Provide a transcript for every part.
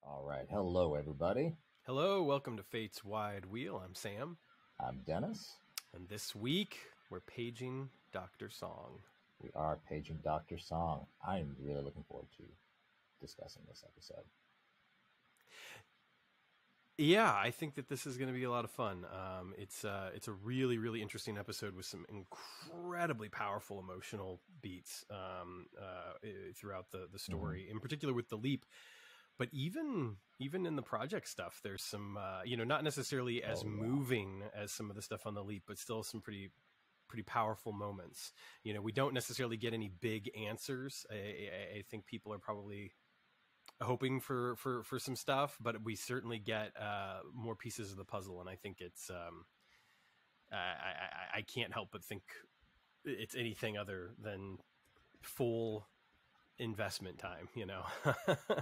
All right. Hello, everybody. Hello, welcome to Fate's Wide Wheel. I'm Sam. I'm Dennis. And this week, we're paging Dr. Song. We are paging Dr. Song. I'm really looking forward to discussing this episode. Yeah, I think that this is going to be a lot of fun. It's a really, really interesting episode with some incredibly powerful emotional beats throughout the story, in particular with the leap. But even in the project stuff, there's some, not necessarily as moving as some of the stuff on the leap, but still some pretty powerful moments. We don't necessarily get any big answers. I think people are probably hoping for some stuff, but we certainly get more pieces of the puzzle. And I think it's, I can't help but think it's anything other than full investment time,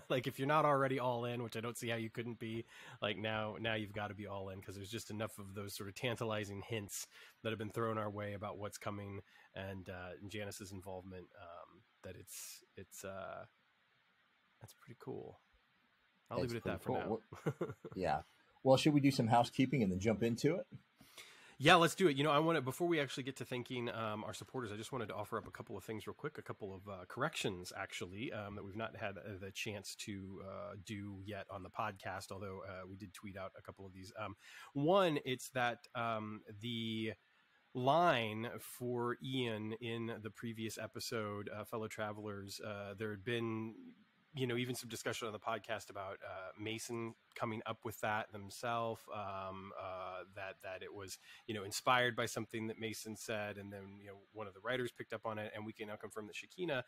like if you're not already all in, which I don't see how you couldn't be, like now you've got to be all in, because there's just enough of those sort of tantalizing hints that have been thrown our way about what's coming and Janice's involvement, that it's that's pretty cool. I'll leave it at that for now. Yeah. Well, should we do some housekeeping and then jump into it? Yeah, let's do it. I want to, before we actually get to thanking our supporters, I just wanted to offer up a couple of things real quick, a couple of corrections, actually, that we've not had the chance to do yet on the podcast, although we did tweet out a couple of these. One, it's that the line for Ian in the previous episode, Fellow Travelers, there had been even some discussion on the podcast about Mason coming up with that themselves, that it was, inspired by something that Mason said. And then, one of the writers picked up on it, and we can now confirm that Shakina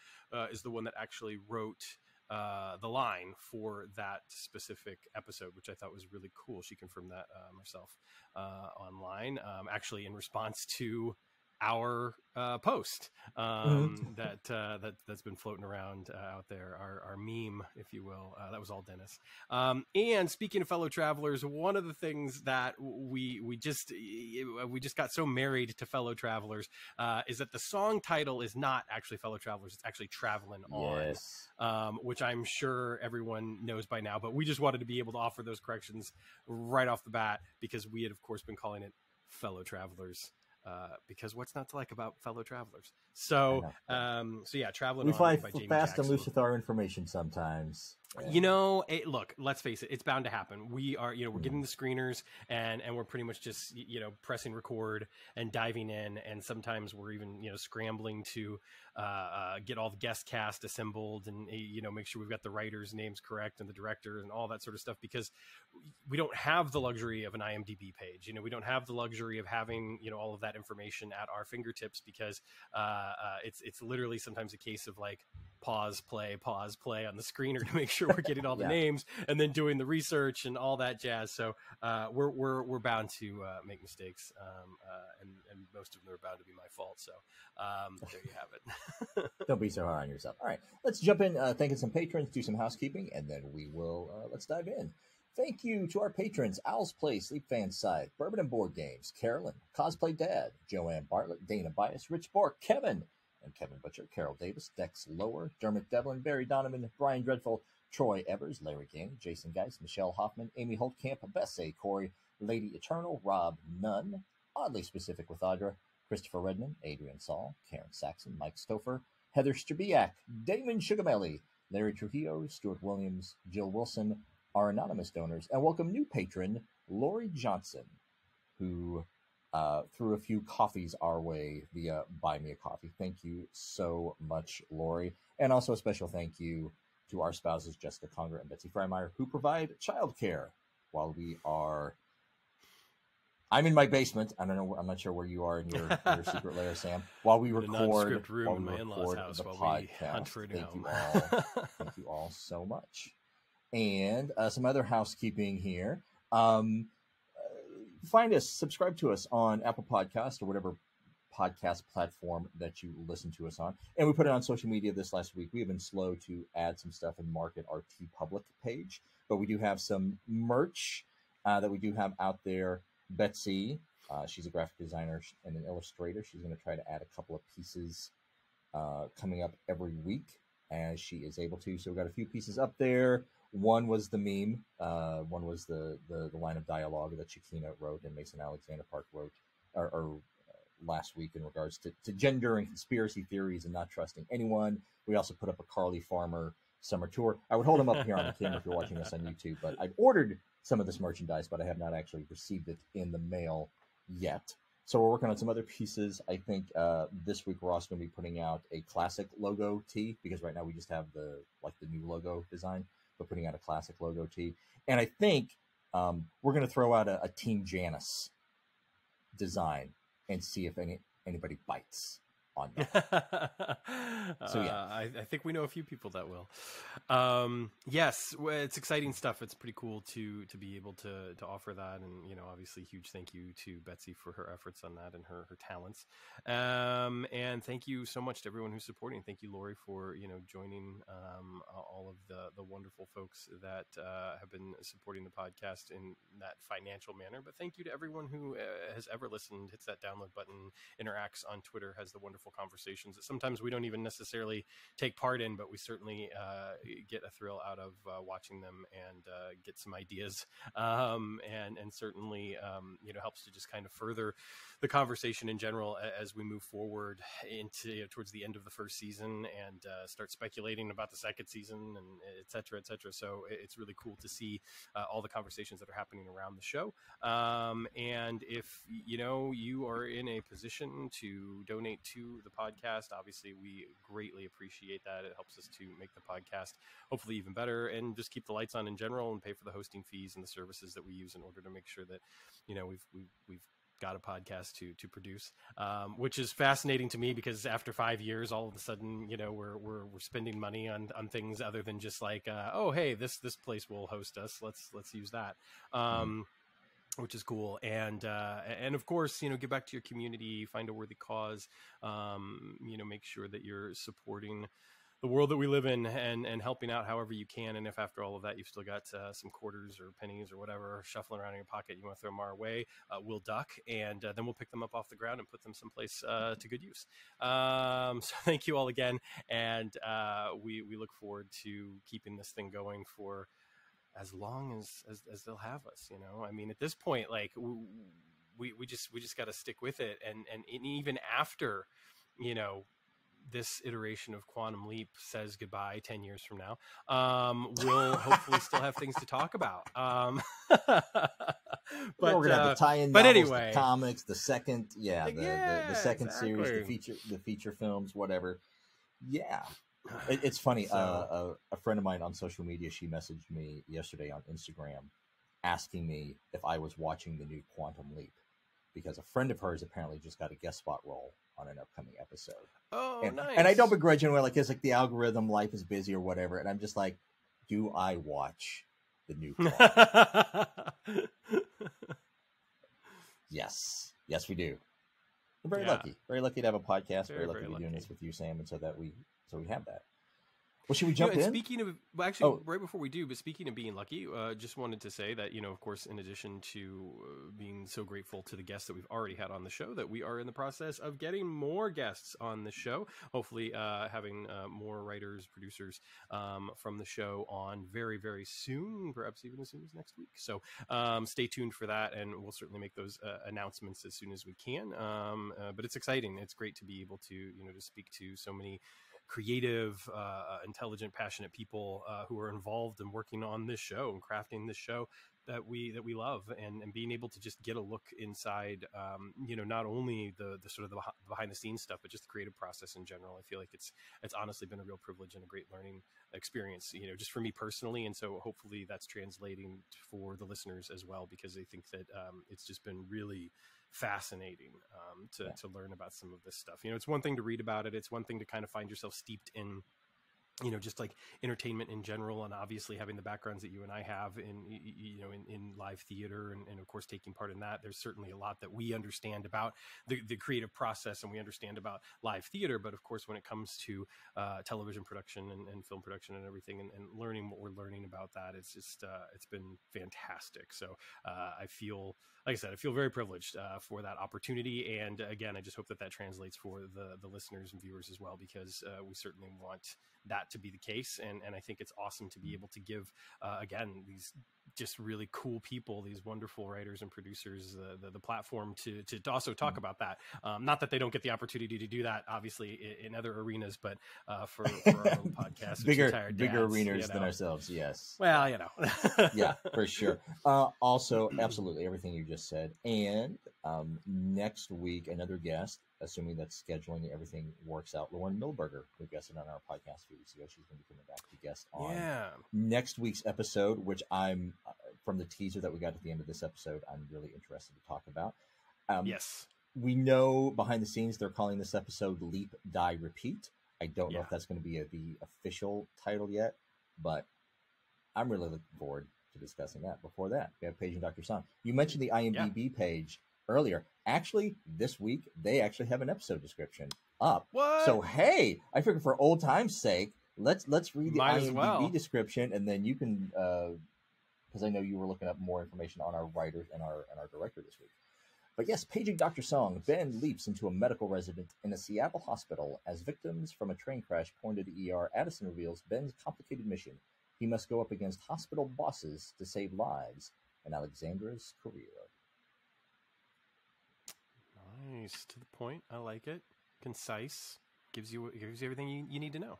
is the one that actually wrote the line for that specific episode, which I thought was really cool. She confirmed that herself online, actually in response to our post that's been floating around out there, our meme, if you will. That was all Dennis. And speaking of Fellow Travelers, one of the things that we just got so married to Fellow Travelers is that the song title is not actually Fellow Travelers, it's actually Travelin' On. Yes. Which I'm sure everyone knows by now, but we just wanted to be able to offer those corrections right off the bat, because we had, of course, been calling it Fellow Travelers. Because what's not to like about Fellow Travelers? So yeah, Traveling. We On fight by Jamie fast Jackson. and loose with our information sometimes. Look, let's face it, it's bound to happen. We are, we're getting the screeners and we're pretty much just, pressing record and diving in. And sometimes we're even, scrambling to get all the guest cast assembled and, make sure we've got the writers' names correct and the director and all that sort of stuff, because we don't have the luxury of an IMDb page. We don't have the luxury of having, all of that information at our fingertips, because it's literally sometimes a case of like pause, play on the screener to make sure we're getting all the names, and then doing the research and all that jazz. So we're bound to make mistakes, and most of them are bound to be my fault. So there you have it. Don't be so hard on yourself. All right, let's jump in, thanking some patrons, do some housekeeping, and then we will let's dive in. Thank you to our patrons: Owl's Place, Sleep Fan Side, Bourbon and Boardgames, Carolyn, Cosplay Dad, Joanne, Bartlett, Dana Bius, Rich Bourque, Kevin Butcher, Carol Davis, Deckslower, Dermot, Devlin, Barry Donovan, Brian Dreadful, Troy Evers, Larry Ganni, Jason Geis, Michelle Hoffman, Amy Holtcamp, Bess, Korey, Lady Eternal, Robb, Nunn, Oddly Specific with Audra, Christopher Redmon, Adrian Saul, Karen Saxon, Mike Stoufer, Heather Strbiak, Damon Sugameli, Larry Trujillo, Stuart Williams, Jill Wilson, our anonymous donors, and welcome new patron Lori Johnson, who threw a few coffees our way via Buy Me a Coffee. Thank you so much, Lori. And also a special thank you to our spouses, Jessica Conger and Betsy Freimeyer, who provide childcare while we are... I'm in my basement. I don't know. I'm not sure where you are in your secret lair, Sam. While we record, non-script room in my in-laws' house while we hunt for a new home. Thank you all so much. And some other housekeeping here. Find us, subscribe to us on Apple Podcast or whatever podcast platform that you listen to us on. And we put it on social media this last week. We have been slow to add some stuff and market our TeePublic page, but we do have some merch that we do have out there. Betsy, she's a graphic designer and an illustrator. She's going to try to add a couple of pieces coming up every week. as she is able to. So we got a few pieces up there. One was the meme. One was the line of dialogue that Shakina wrote and Mason Alexander Park wrote or last week in regards to gender and conspiracy theories and not trusting anyone. We also put up a Carly Farmer summer tour. I would hold them up here on the camera if you're watching this on YouTube, but I've ordered some of this merchandise, but I have not actually received it in the mail yet. So we're working on some other pieces. I think this week we're also going to be putting out a classic logo tee, because right now we just have the new logo design, but putting out a classic logo tee. And I think we're going to throw out a Team Janice design and see if anybody bites on that. So yeah, I think we know a few people that will. Yes, it's exciting stuff. It's pretty cool to be able to offer that, and obviously huge thank you to Betsy for her efforts on that and her talents. And thank you so much to everyone who's supporting. Thank you, Lori, for joining all of the wonderful folks that have been supporting the podcast in that financial manner. But thank you to everyone who has ever listened, hits that download button, interacts on Twitter, has the wonderful conversations that sometimes we don't even necessarily take part in, but we certainly get a thrill out of watching them and get some ideas, and certainly helps to just kind of further the conversation in general as we move forward into towards the end of the first season and start speculating about the second season, and et cetera, et cetera. So it's really cool to see all the conversations that are happening around the show. And if you are in a position to donate to the podcast, obviously we greatly appreciate that. It helps us to make the podcast hopefully even better and just keep the lights on in general and pay for the hosting fees and the services that we use in order to make sure that we've got a podcast to produce, which is fascinating to me, because after 5 years, all of a sudden, we're spending money on things other than just like, oh, hey, this place will host us. Let's use that. Which is cool. And of course, give back to your community, find a worthy cause, make sure that you're supporting the world that we live in and helping out however you can. And if after all of that, you've still got some quarters or pennies or whatever shuffling around in your pocket, you want to throw them our way, we'll duck, and then we'll pick them up off the ground and put them someplace to good use. So thank you all again. And we look forward to keeping this thing going for as long as they'll have us. I mean, at this point, like we just got to stick with it. And even after, this iteration of Quantum Leap says goodbye 10 years from now, we'll hopefully still have things to talk about. But we're gonna have the tie-in but novels, anyway, the comics, the second, the second exactly. series, the feature films, whatever. Yeah, it's funny. So, a friend of mine on social media, she messaged me yesterday on Instagram, asking me if I was watching the new Quantum Leap, because a friend of hers apparently just got a guest spot role on an upcoming episode. Oh, nice. And I don't begrudge anyone, like, it's like the algorithm, life is busy or whatever. And I'm just like, do I watch the new Quantum? Yes, we do. We're very lucky to have a podcast. Very lucky to be doing this with you, Sam, and so we have that. Well, should we jump in? Speaking of, right before we do, but speaking of being lucky, just wanted to say that, of course, in addition to being so grateful to the guests that we've already had on the show, that we are in the process of getting more guests on the show, hopefully having more writers, producers from the show on very, very soon, perhaps even as soon as next week. So stay tuned for that, and we'll certainly make those announcements as soon as we can. But it's exciting. It's great to be able to, to speak to so many creative, intelligent, passionate people who are involved in working on this show and crafting this show that we love, and being able to just get a look inside, not only the sort of the behind the scenes stuff, but just the creative process in general. I feel like it's honestly been a real privilege and a great learning experience, just for me personally. And so hopefully that's translating for the listeners as well, because I think that it's just been really fascinating to learn about some of this stuff. It's one thing to read about it. It's one thing to kind of find yourself steeped in, just like entertainment in general, and obviously having the backgrounds that you and I have in live theater and of course taking part in that. There's certainly a lot that we understand about the creative process, and we understand about live theater. But of course, when it comes to television production and film production and everything, and learning what we're learning about that, it's just it's been fantastic. So I feel, like I said, I feel very privileged for that opportunity. And again, I just hope that translates for the listeners and viewers as well, because we certainly want that to be the case. And I think it's awesome to be able to give, again, these just really cool people, these wonderful writers and producers, the platform to also talk about that. Not that they don't get the opportunity to do that, obviously, in other arenas, but for our own podcast, bigger arenas than ourselves. Yes. Well, yeah, for sure. Also, absolutely everything you just said. And next week, another guest, assuming that scheduling and everything works out. Lauren Milberger, who guested on our podcast a few weeks ago, she's going to be coming back to guest on next week's episode, which I'm, from the teaser that we got at the end of this episode, I'm really interested to talk about. Yes. We know behind the scenes they're calling this episode Leap, Die, Repeat. I don't know if that's going to be the official title yet, but I'm really looking forward to discussing that. Before that, we have Paige and Dr. Song. You mentioned the IMDb page earlier. Actually, this week, they actually have an episode description up. What? So, hey, I figured for old time's sake, let's read the IMDb description, and then you can, because I know you were looking up more information on our writers and our director this week. But yes, paging Dr. Song, Ben leaps into a medical resident in a Seattle hospital. As victims from a train crash pour into the ER, Addison reveals Ben's complicated mission. He must go up against hospital bosses to save lives in Alexandra's career. Nice. To the point. I like it. Concise. Gives you everything you need to know,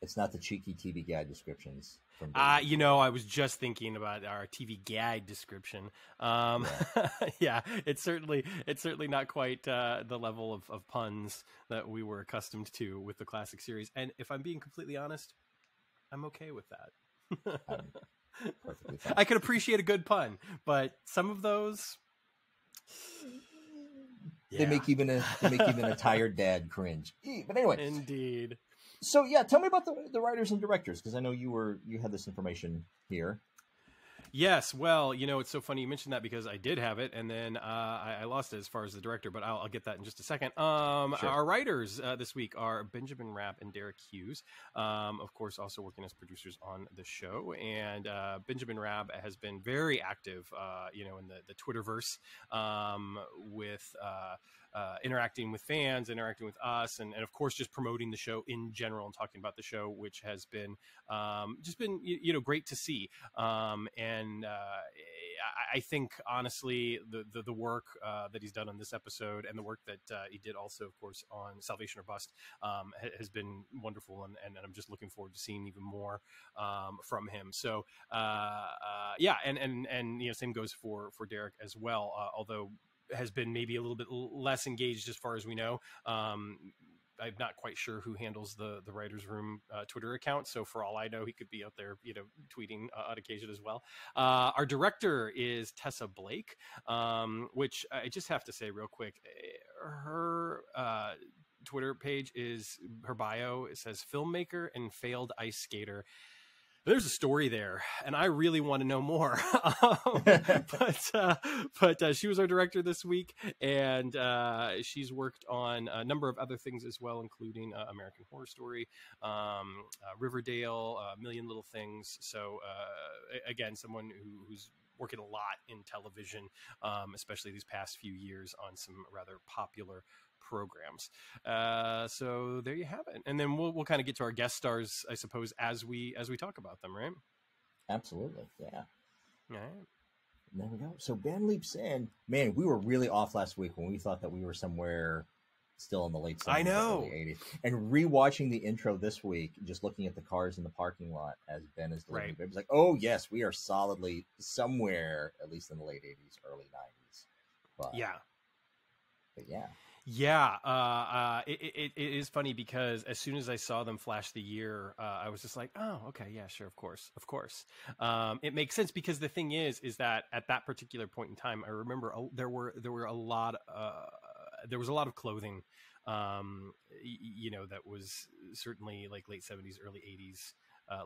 It's not the cheeky TV guide descriptions. I was just thinking about our TV guide description. It's certainly not quite the level of puns that we were accustomed to with the classic series. And if I'm being completely honest, I'm okay with that. Perfectly fine. I can appreciate a good pun, but some of those, they make even a tired dad cringe. But anyway, indeed. So yeah, tell me about the writers and directors, because I know you had this information here. Yes, well, it's so funny you mentioned that, because I did have it, and then I lost it as far as the director, but I'll get that in just a second. Sure. Our writers this week are Benjamin Rapp and Derek Hughes, of course, also working as producers on the show. And Benjamin Rapp has been very active, in the Twitterverse, with interacting with fans, interacting with us, and of course just promoting the show in general and talking about the show, which has been just been great to see. And I think honestly the work that he's done on this episode, and the work that he did also, of course, on Salvation or Bust, has been wonderful, and I'm just looking forward to seeing even more from him. So and same goes for Derek as well, although has been maybe a little bit less engaged as far as we know. I'm not quite sure who handles the Writers Room Twitter account, so for all I know, he could be out there, tweeting on occasion as well. Our director is Tessa Blake, which I just have to say real quick, her Twitter page is, her bio, it says filmmaker and failed ice skater. There's a story there, and I really want to know more. But she was our director this week, and she's worked on a number of other things as well, including American Horror Story, Riverdale, A Million Little Things. So again, someone who's working a lot in television, especially these past few years on some rather popular programs. So there you have it, and then we'll kind of get to our guest stars, I suppose, as we talk about them, right? Absolutely, yeah. All right. There we go. So Ben leaps in. Man, we were really off last week when we thought that we were somewhere still in the late 70s, I know, early 80s. And rewatching the intro this week, just looking at the cars in the parking lot as Ben is delivering, it was like, oh yes, we are solidly somewhere, at least in the late 80s, early 90s. But yeah. Yeah, it is funny, because as soon as I saw them flash the year, I was just like, oh, okay, yeah, sure, of course. It makes sense, because the thing is that at that particular point in time, I remember there was a lot of clothing, that was certainly like late 70s, early 80s.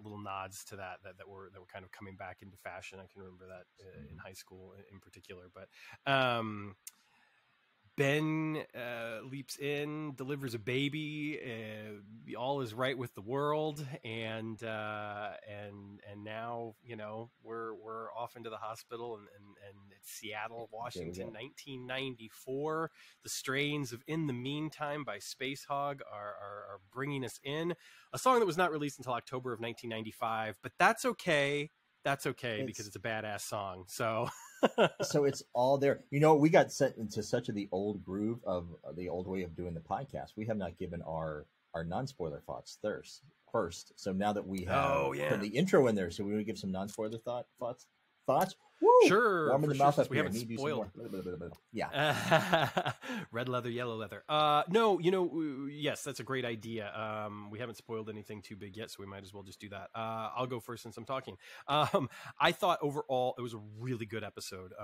Little nods to that were kind of coming back into fashion. I can remember that in high school in particular, but. Ben leaps in, delivers a baby. All is right with the world, and now we're off into the hospital, and it's Seattle, Washington, 1994. The strains of "In the Meantime" by Space Hog are bringing us in, a song that was not released until October of 1995, but that's okay. That's okay because it's a badass song. So it's all there. We got set into such the old groove of the old way of doing the podcast. We have not given our non-spoiler thoughts first. So now that we have put the intro in there, so we want to give some non-spoiler thoughts. Woo! Sure. Warm in the mouth up we here. haven't spoiled. Yeah. Red leather, yellow leather. No, yes, that's a great idea. We haven't spoiled anything too big yet, so we might as well just do that. I'll go first since I'm talking. I thought overall it was a really good episode.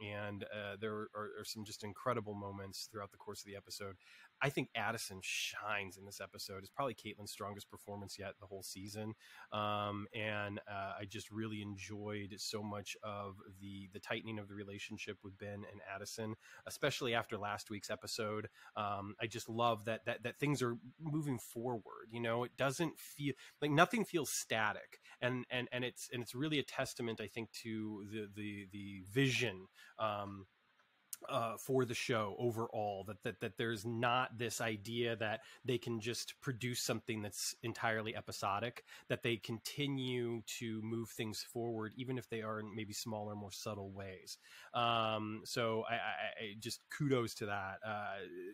And there are some just incredible moments throughout the course of the episode. I think Addison shines in this episode. It's probably Caitlin's strongest performance yet the whole season. And I just really enjoyed so much of the tightening of the relationship with Ben and Addison, especially after last week's episode. I just love that things are moving forward. It doesn't feel like nothing feels static, and it's really a testament, I think, to the vision for the show overall, that there's not this idea that they can just produce something that's entirely episodic, that they continue to move things forward, even if they are in maybe smaller, more subtle ways. So I just kudos to that.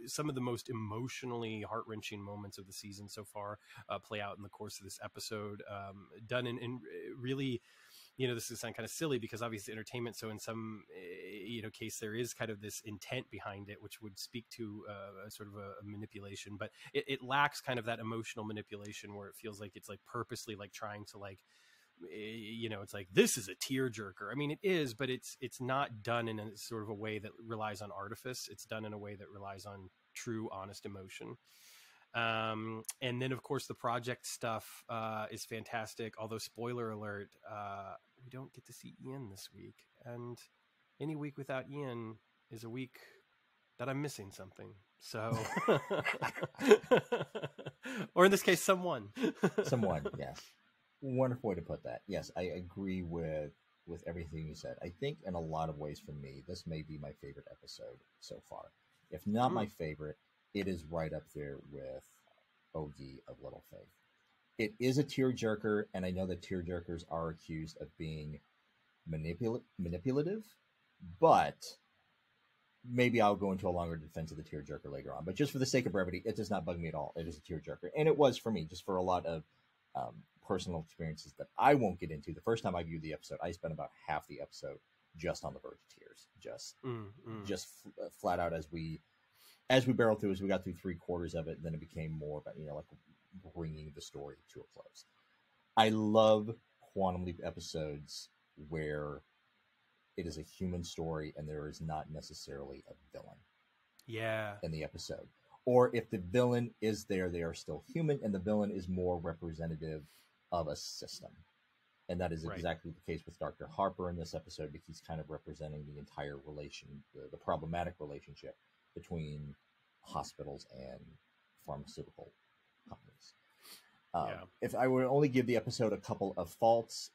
Some of the most emotionally heart-wrenching moments of the season so far play out in the course of this episode, done in really, this is sound kind of silly because obviously entertainment. So in some, case, there is kind of this intent behind it, which would speak to a sort of a manipulation, but it lacks kind of that emotional manipulation where it feels like it's like purposely like trying to like, it's like, this is a tearjerker. I mean, it is, but it's not done in a sort of a way that relies on artifice. It's done in a way that relies on true, honest emotion. And then of course the project stuff is fantastic, although spoiler alert, we don't get to see Ian this week, and any week without Ian is a week that I'm missing something. So or in this case someone. Yes, wonderful way to put that. Yes, I agree with everything you said. I think in a lot of ways for me this may be my favorite episode so far, if not my favorite. It is right up there with Bogey of Little Faith. It is a tearjerker, and I know that tearjerkers are accused of being manipulative, but maybe I'll go into a longer defense of the tearjerker later on. But just for the sake of brevity, it does not bug me at all. It is a tearjerker, and it was for me, just for a lot of personal experiences that I won't get into. The first time I viewed the episode, I spent about half the episode just on the verge of tears, just flat out as we barreled through, as we got through 3/4 of it, then it became more about, like bringing the story to a close. I love Quantum Leap episodes where it is a human story and there is not necessarily a villain. Yeah. In the episode. Or if the villain is there, they are still human, and the villain is more representative of a system. And that is exactly the case with Dr. Harper in this episode, because he's kind of representing the entire the problematic relationship between hospitals and pharmaceutical companies. If I would only give the episode a couple of faults,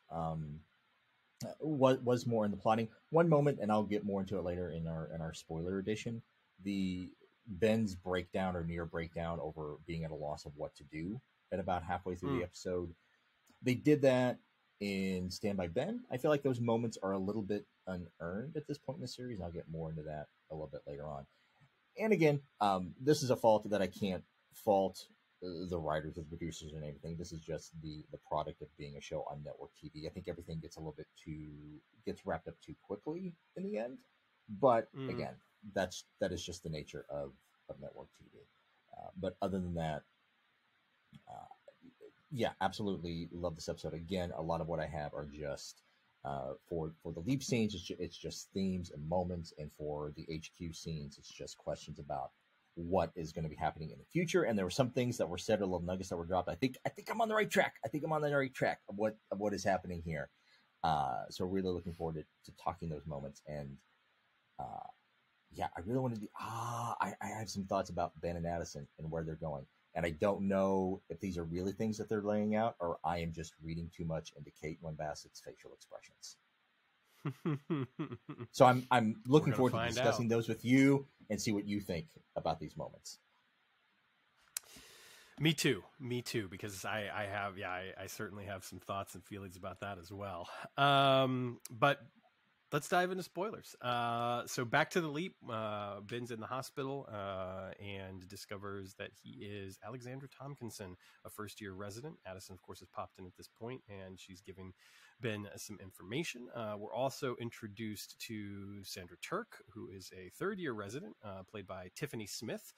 was more in the plotting. One moment, and I'll get more into it later in our spoiler edition, the Ben's breakdown or near breakdown over being at a loss of what to do at about halfway through the episode. They did that in Stand By Ben. I feel like those moments are a little bit unearned at this point in the series, and I'll get more into that a little bit later on. And again, this is a fault that I can't fault the writers or the producers and everything. This is just the product of being a show on network TV. I think everything gets a little bit gets wrapped up too quickly in the end. But again, that is just the nature of network TV. But other than that, yeah, absolutely love this episode. Again, a lot of what I have are just for the leap scenes, it's just themes and moments, and for the HQ scenes, it's just questions about what is going to be happening in the future. And there were some things that were said, or little nuggets that were dropped. I think I'm on the right track. I think I'm on the right track of what is happening here. So really looking forward to talking those moments. And yeah, I really want to. I have some thoughts about Ben and Addison and where they're going, and I don't know if these are really things that they're laying out, or I am just reading too much into Caitlin Bassett's facial expressions. So I'm looking forward to discussing those with you and see what you think about these moments. Me too, because I certainly have some thoughts and feelings about that as well. But let's dive into spoilers. So back to the leap. Ben's in the hospital and discovers that he is Alexandra Tomkinson, a first-year resident. Addison, of course, has popped in at this point, and she's giving Ben some information. We're also introduced to Sandra Turk, who is a third-year resident, played by Tiffany Smith.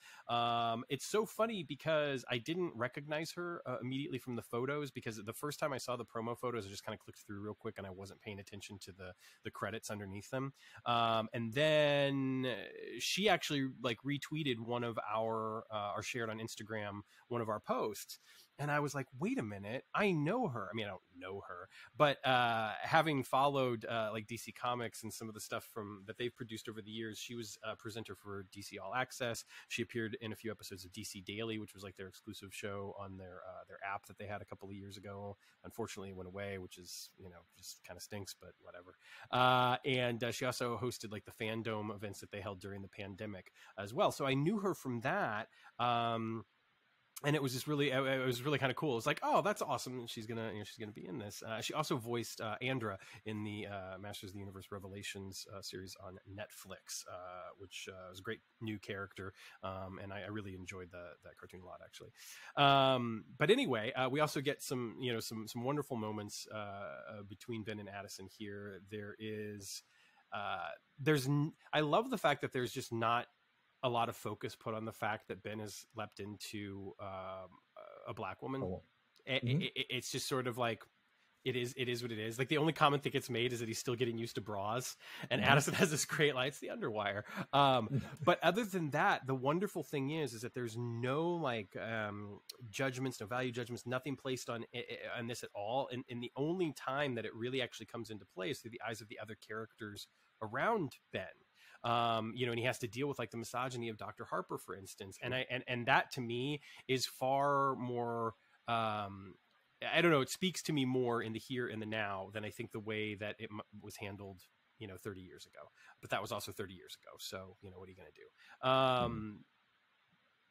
It's so funny because I didn't recognize her immediately from the photos, because the first time I saw the promo photos, I just kind of clicked through real quick and I wasn't paying attention to the credits underneath them. And then she actually like retweeted one of our or shared on Instagram one of our posts. And I was like, wait a minute, I know her. I mean, I don't know her, but having followed like DC Comics and some of the stuff that they've produced over the years, she was a presenter for DC All Access. She appeared in a few episodes of DC Daily, which was like their exclusive show on their app that they had a couple of years ago. Unfortunately, it went away, which is, just kind of stinks, but whatever. And she also hosted like the Fandom events that they held during the pandemic as well. So I knew her from that. And it was just really, it was really kind of cool. It's like, oh, that's awesome. And she's gonna be in this. She also voiced Andra in the Masters of the Universe Revelations series on Netflix, which was a great new character. And I really enjoyed that cartoon a lot, actually. But anyway, we also get some wonderful moments between Ben and Addison here. I love the fact that there's just not a lot of focus put on the fact that Ben has leapt into a black woman. Oh. It's just sort of like, it is what it is. Like the only comment that gets made is that he's still getting used to bras, and Addison has this great line, it's the underwire. But other than that, the wonderful thing is that there's no like judgments, no value judgments, nothing placed on this at all. And the only time that it really actually comes into play is through the eyes of the other characters around Ben. And he has to deal with like the misogyny of Dr. Harper, for instance. And that to me is far more, I don't know, it speaks to me more in the here and the now than I think the way that it was handled, 30 years ago. But that was also 30 years ago. So, what are you going to do?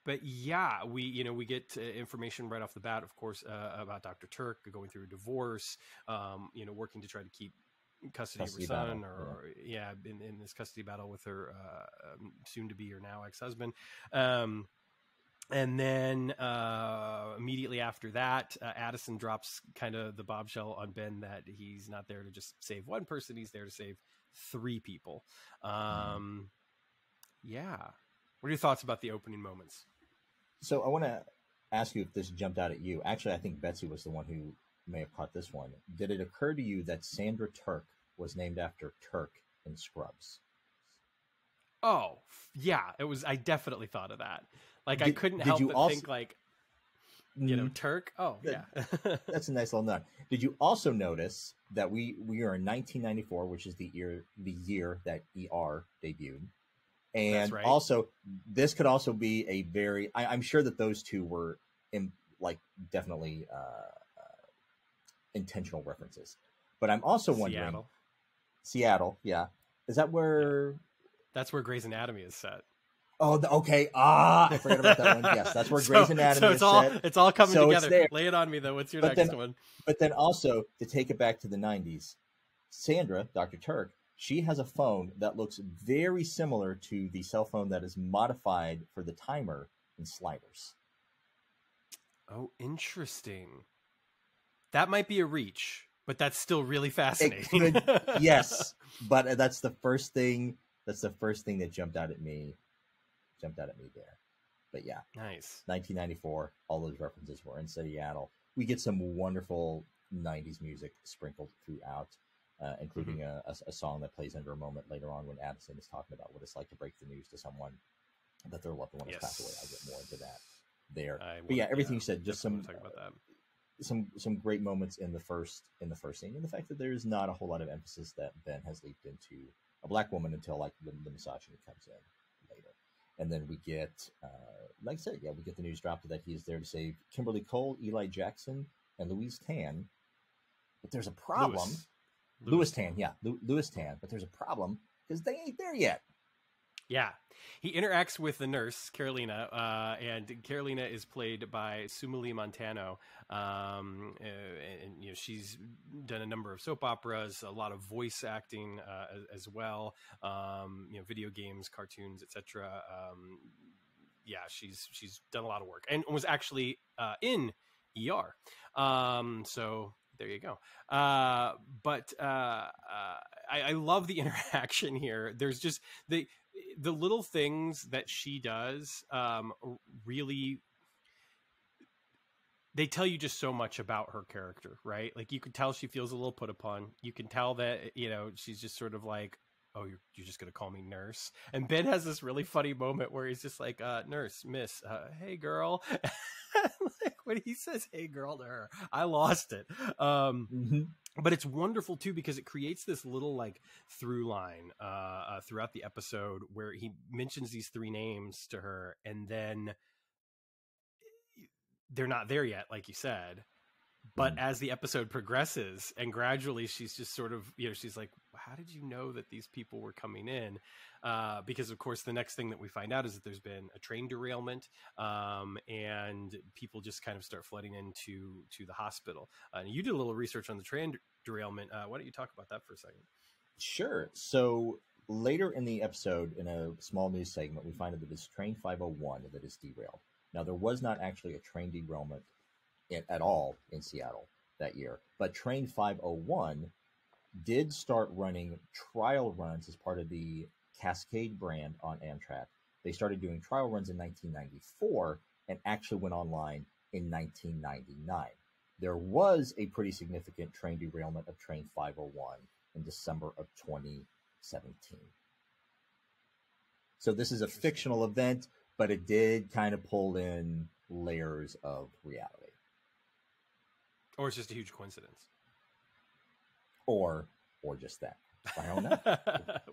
But yeah, we get information right off the bat, of course, about Dr. Turk going through a divorce, working to try to keep custody of her son battle. In this custody battle with her soon to be or now ex-husband. And then immediately after that, Addison drops kind of the bombshell on Ben that he's not there to just save one person, he's there to save 3 people. Yeah. What are your thoughts about the opening moments? So I want to ask you if this jumped out at you. Actually, I think Betsy was the one who may have caught this one. Did it occur to you that Sandra Turk was named after Turk in Scrubs? Oh, yeah, it was. I definitely thought of that. Like, I couldn't help but think, like, Turk. Oh, yeah. That's a nice little nod. Did you also notice that we are in 1994, which is the year that ER debuted? And that's right. Also, this could also be a very... I'm sure that those two were, definitely intentional references. But I'm also wondering... Seattle, yeah. Is that where... Yeah. That's where Grey's Anatomy is set. Oh, okay. I forgot about that one. Yes, that's where Grey's Anatomy is set. It's all coming together. Lay it on me, though. What's your next one? But then also, to take it back to the 90s, Sandra, Dr. Turk, she has a phone that looks very similar to the cell phone that is modified for the timer in Sliders. Oh, interesting. That might be a reach, but that's still really fascinating. Yes, but that's the first thing. That's the first thing that jumped out at me there. But yeah, nice. 1994. All those references were in Seattle. We get some wonderful 90s music sprinkled throughout, including a song that plays under a moment later on when Addison is talking about what it's like to break the news to someone that their loved one has passed away. I'll get more into that there. But yeah, everything you said, just some talk about that. Some great moments in the first scene, and the fact that there's not a whole lot of emphasis that Ben has leaped into a black woman until like the misogyny comes in later. And then we get, like I said, yeah, we get the news dropped that he is there to save Kimberly Cole, Eli Jackson, and Louise Tan. But there's a problem. Louis Tan, yeah, Louis Tan. But there's a problem because they ain't there yet. Yeah. He interacts with the nurse, Carolina, and Carolina is played by Sugameli Montano. And you know, she's done a number of soap operas, a lot of voice acting as well, you know, video games, cartoons, etc. Yeah, she's done a lot of work and was actually in ER. So there you go. But I love the interaction here. There's just the little things that she does really, they tell you just so much about her character, right? Like you can tell she feels a little put upon. You can tell that, you know, she's just sort of like, oh, you're just going to call me nurse. And Ben has this really funny moment where he's just like, nurse, miss, hey girl. Like when he says, hey girl to her, I lost it. But it's wonderful too, because it creates this little like through line throughout the episode where he mentions these three names to her and then they're not there yet, like you said. But as the episode progresses and gradually she's just sort of, you know, she's like, how did you know that these people were coming in? Because of course, the next thing that we find out is that there's been a train derailment and people just kind of start flooding into the hospital. And you did a little research on the train derailment. Why don't you talk about that for a second? Sure. So later in the episode, in a small news segment, we find out that it's train 501 that is derailed. Now, there was not actually a train derailment at all in Seattle that year, but train 501 did start running trial runs as part of the Cascade brand on Amtrak. They started doing trial runs in 1994 and actually went online in 1999. There was a pretty significant train derailment of train 501 in December of 2017. So this is a fictional event, but it did kind of pull in layers of reality. Or it's just a huge coincidence. Or just that. I don't know.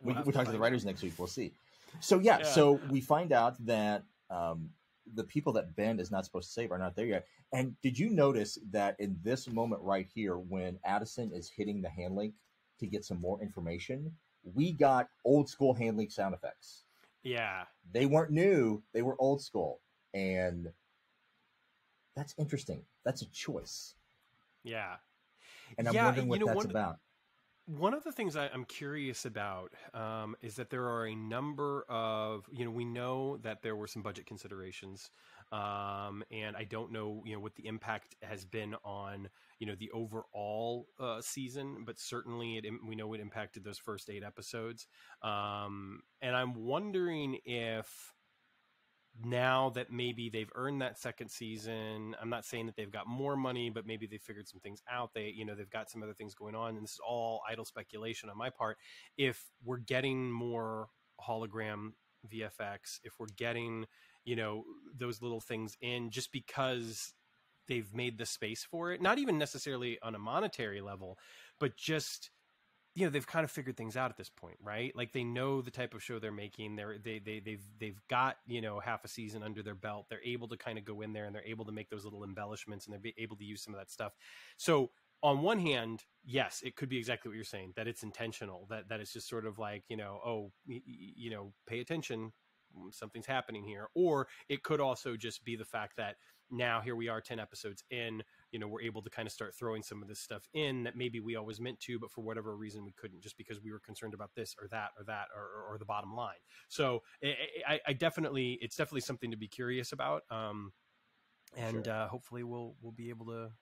We'll talk to the writers next week. We'll see. So, yeah. So we find out that the people that Ben is not supposed to save are not there yet. And did you notice that in this moment right here, when Addison is hitting the hand link to get some more information, we got old school hand link sound effects. Yeah. They weren't new. They were old school. And that's interesting. That's a choice. Yeah. And I'm wondering what that's about. One of the things I'm curious about is that there are a number of, you know, we know that there were some budget considerations, and I don't know, you know, what the impact has been on, you know, the overall season, but certainly we know it impacted those first 8 episodes. And I'm wondering if now that maybe they've earned that second season, I'm not saying that they've got more money, but maybe they figured some things out. They've got some other things going on, and this is all idle speculation on my part. If we're getting more hologram VFX, if we're getting, you know, those little things in just because they've made the space for it, not even necessarily on a monetary level, but just, you know, they've kind of figured things out at this point, right? Like they know the type of show they're making. They've got, you know, half a season under their belt. They're able to kind of go in there and they're able to make those little embellishments and they're able to use some of that stuff. So on one hand, yes, it could be exactly what you're saying, that it's intentional, that it's just sort of like, you know, oh, you know, pay attention, something's happening here. Or it could also just be the fact that now here we are 10 episodes in, you know, we're able to kind of start throwing some of this stuff in that maybe we always meant to, but for whatever reason we couldn't, just because we were concerned about this or that or the bottom line. So I definitely, it's definitely something to be curious about. And sure. Hopefully we'll be able to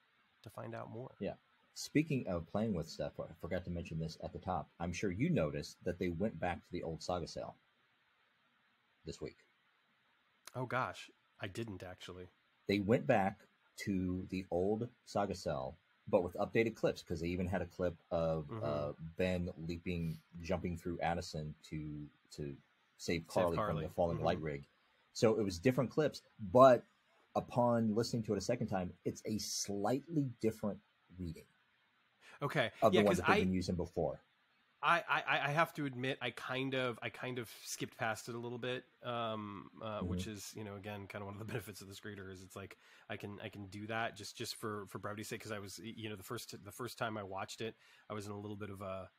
find out more. Yeah. Speaking of playing with stuff, I forgot to mention this at the top. I'm sure you noticed that they went back to the old Saga cell this week. Oh gosh, I didn't actually. They went back to the old Saga cell, but with updated clips, because they even had a clip of Ben jumping through Addison to save Carly from the falling light rig. So it was different clips, but upon listening to it a second time, it's a slightly different reading. Okay. Of the ones that they've been using before. I have to admit I kind of skipped past it a little bit, which is, you know, again, kind of one of the benefits of the screener is it's like I can do that just for brevity's sake, because I was, you know, the first time I watched it I was in a little bit of a,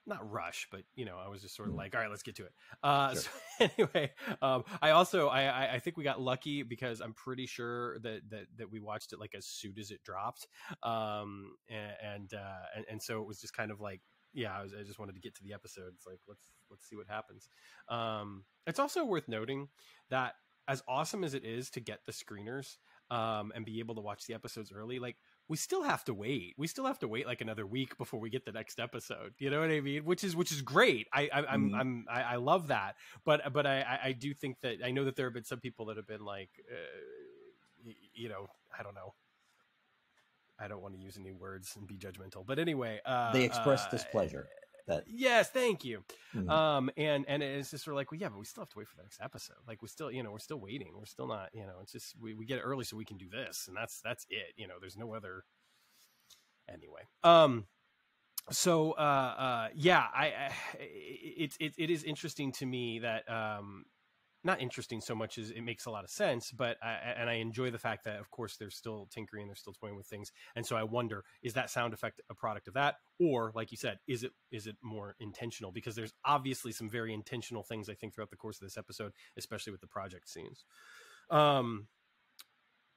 not rush, but, you know, I was just sort of like, all right, let's get to it. Sure. So anyway, I also I think we got lucky because I'm pretty sure that we watched it like as soon as it dropped, and so it was just kind of like, yeah, I just wanted to get to the episode. It's like, let's see what happens. It's also worth noting that as awesome as it is to get the screeners and be able to watch the episodes early, like we still have to wait. We still have to wait like another week before we get the next episode. You know what I mean? Which is great. I love that. But I do think that I know that there have been some people that have been like, you know, I don't know. I don't want to use any words and be judgmental, but anyway, they express displeasure. Yes, thank you. And it's just sort of like, well, yeah, but we still have to wait for the next episode. Like we still, you know, we're still waiting. We're still not, you know, it's just, we get it early so we can do this, and that's it. You know, there's no other. Anyway. So, yeah, it is interesting to me that, not interesting so much as it makes a lot of sense, but I enjoy the fact that, of course, they're still tinkering, they're still toying with things, and so I wonder, is that sound effect a product of that, or, like you said, is it more intentional? Because there's obviously some very intentional things I think throughout the course of this episode, especially with the project scenes.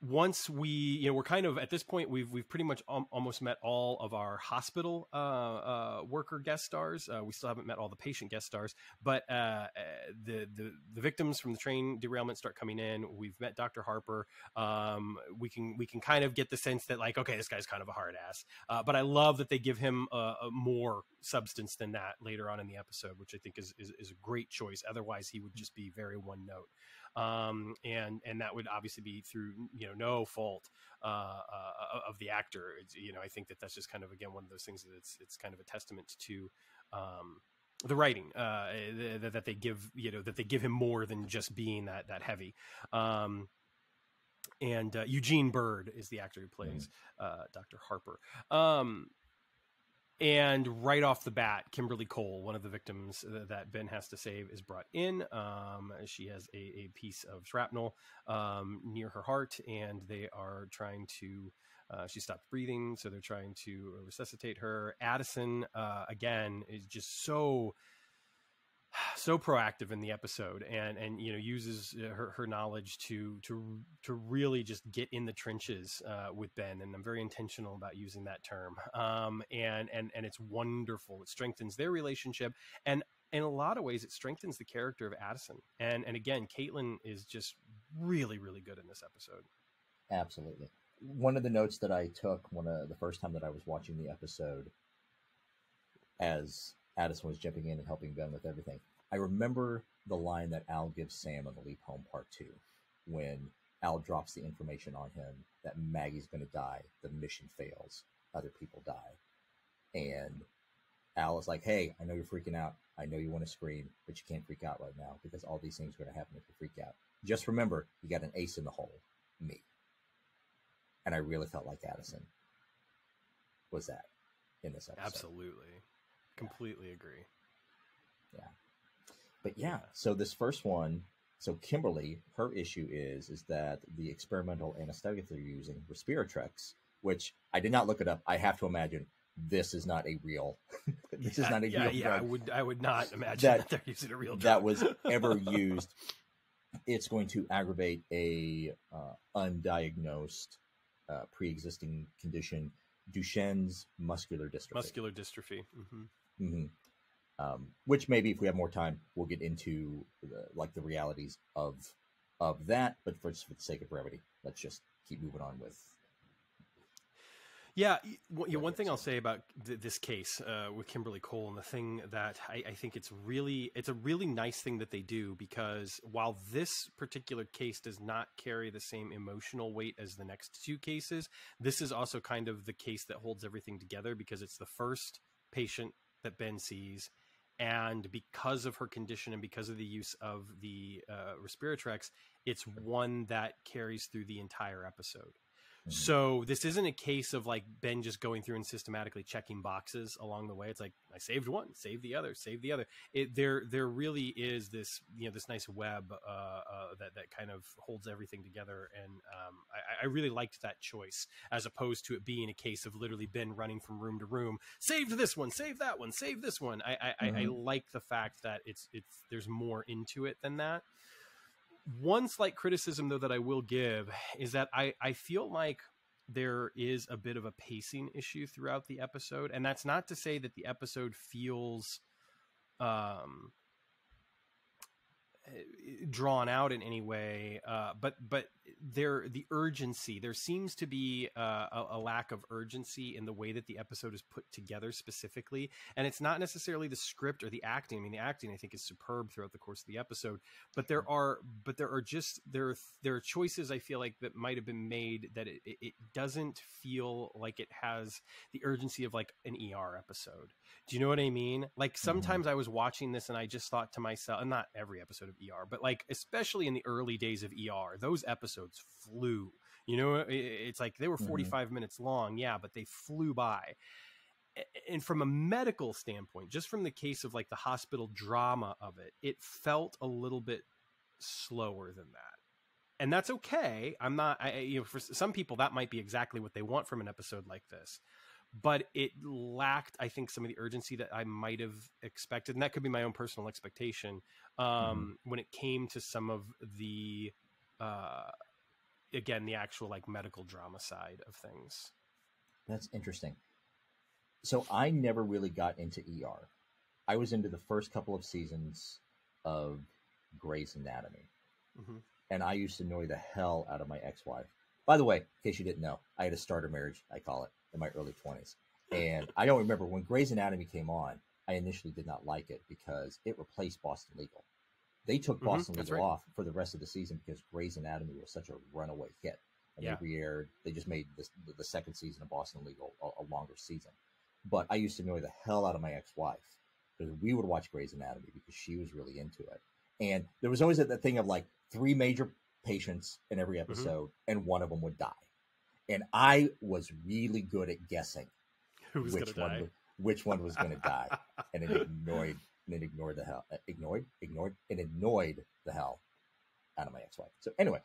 Once we, you know, we're kind of at this point, we've pretty much almost met all of our hospital worker guest stars. We still haven't met all the patient guest stars, but the victims from the train derailment start coming in. We've met Dr. Harper. We can kind of get the sense that, like, okay, this guy's kind of a hard ass, but I love that they give him a more substance than that later on in the episode, which I think is a great choice. Otherwise, he would just be very one note. And that would obviously be through, you know, no fault of the actor. It's, you know, I think that's just kind of, again, one of those things that it's kind of a testament to the writing that they give, you know, that they give him more than just being that heavy. And Eugene Bird is the actor who plays Dr. Harper. And right off the bat, Kimberly Cole, one of the victims that Ben has to save, is brought in. She has a piece of shrapnel near her heart, and they are trying to, she stopped breathing, so they're trying to resuscitate her. Addison, again, is just so proactive in the episode, and you know, uses her knowledge to really just get in the trenches with Ben, and I'm very intentional about using that term. And it's wonderful. It strengthens their relationship, and in a lot of ways, it strengthens the character of Addison. And again, Caitlin is just really, really good in this episode. Absolutely. One of the notes that I took the first time that I was watching the episode, as Addison was jumping in and helping Ben with everything, I remember the line that Al gives Sam on the Leap Home Part 2, when Al drops the information on him that Maggie's going to die, the mission fails, other people die. And Al is like, hey, I know you're freaking out. I know you want to scream, but you can't freak out right now because all these things are going to happen if you freak out. Just remember, you got an ace in the hole, me. And I really felt like Addison was that in this episode. Absolutely. Completely agree. Yeah. But yeah, so this first one, so Kimberly, her issue is that the experimental anesthetic they're using, Respirotrex, which I did not look it up. I have to imagine this is not a real, this is not a real drug. I would not imagine that they're using a real drug. That was ever used. It's going to aggravate a undiagnosed pre-existing condition, Duchenne's muscular dystrophy. Muscular dystrophy. Mm-hmm. Mm-hmm. Which maybe if we have more time, we'll get into the realities of that. But for the sake of brevity, let's just keep moving on with. Yeah, one thing I'll say about this case with Kimberly Cole, and the thing that I think it's a really nice thing that they do, because while this particular case does not carry the same emotional weight as the next two cases, this is also kind of the case that holds everything together, because it's the first patient that Ben sees. And because of her condition and because of the use of the Respirotrex, it's one that carries through the entire episode. So this isn't a case of like Ben just going through and systematically checking boxes along the way. It's like, I saved one, save the other, save the other. There really is this, this nice web that kind of holds everything together. And I really liked that choice, as opposed to it being a case of literally Ben running from room to room, saved this one, save that one, save this one. I like the fact that there's more into it than that. One slight criticism, though, that I will give is that I feel like there is a bit of a pacing issue throughout the episode. And that's not to say that the episode feels drawn out in any way, but the urgency, there seems to be a lack of urgency in the way that the episode is put together specifically. And it's not necessarily the script or the acting. I mean, the acting I think is superb throughout the course of the episode, but there are choices I feel like that might have been made that it doesn't feel like it has the urgency of like an ER episode. Do you know what I mean? Like sometimes I was watching this and I just thought to myself, and not every episode of ER, but like especially in the early days of ER, those episodes flew. It's like they were 45 minutes long, yeah, but they flew by. And from a medical standpoint, just from the case of like the hospital drama of it, it felt a little bit slower than that. And that's okay. I'm not, for some people that might be exactly what they want from an episode like this. But it lacked, I think, some of the urgency that I might have expected. And that could be my own personal expectation when it came to some of the, again, the actual like medical drama side of things. That's interesting. So I never really got into ER. I was into the first couple of seasons of Grey's Anatomy. And I used to annoy the hell out of my ex-wife. By the way, in case you didn't know, I had a starter marriage, I call it, in my early 20s. And I don't remember when Grey's Anatomy came on, I initially did not like it because it replaced Boston Legal. They took Boston Legal off for the rest of the season because Grey's Anatomy was such a runaway hit. And they re-aired, they just made the second season of Boston Legal a longer season. But I used to annoy the hell out of my ex-wife because we would watch Grey's Anatomy because she was really into it. And there was always that thing of like 3 major patients in every episode and one of them would die. And I was really good at guessing which one was going to die. And it annoyed the hell out of my ex-wife. So anyway,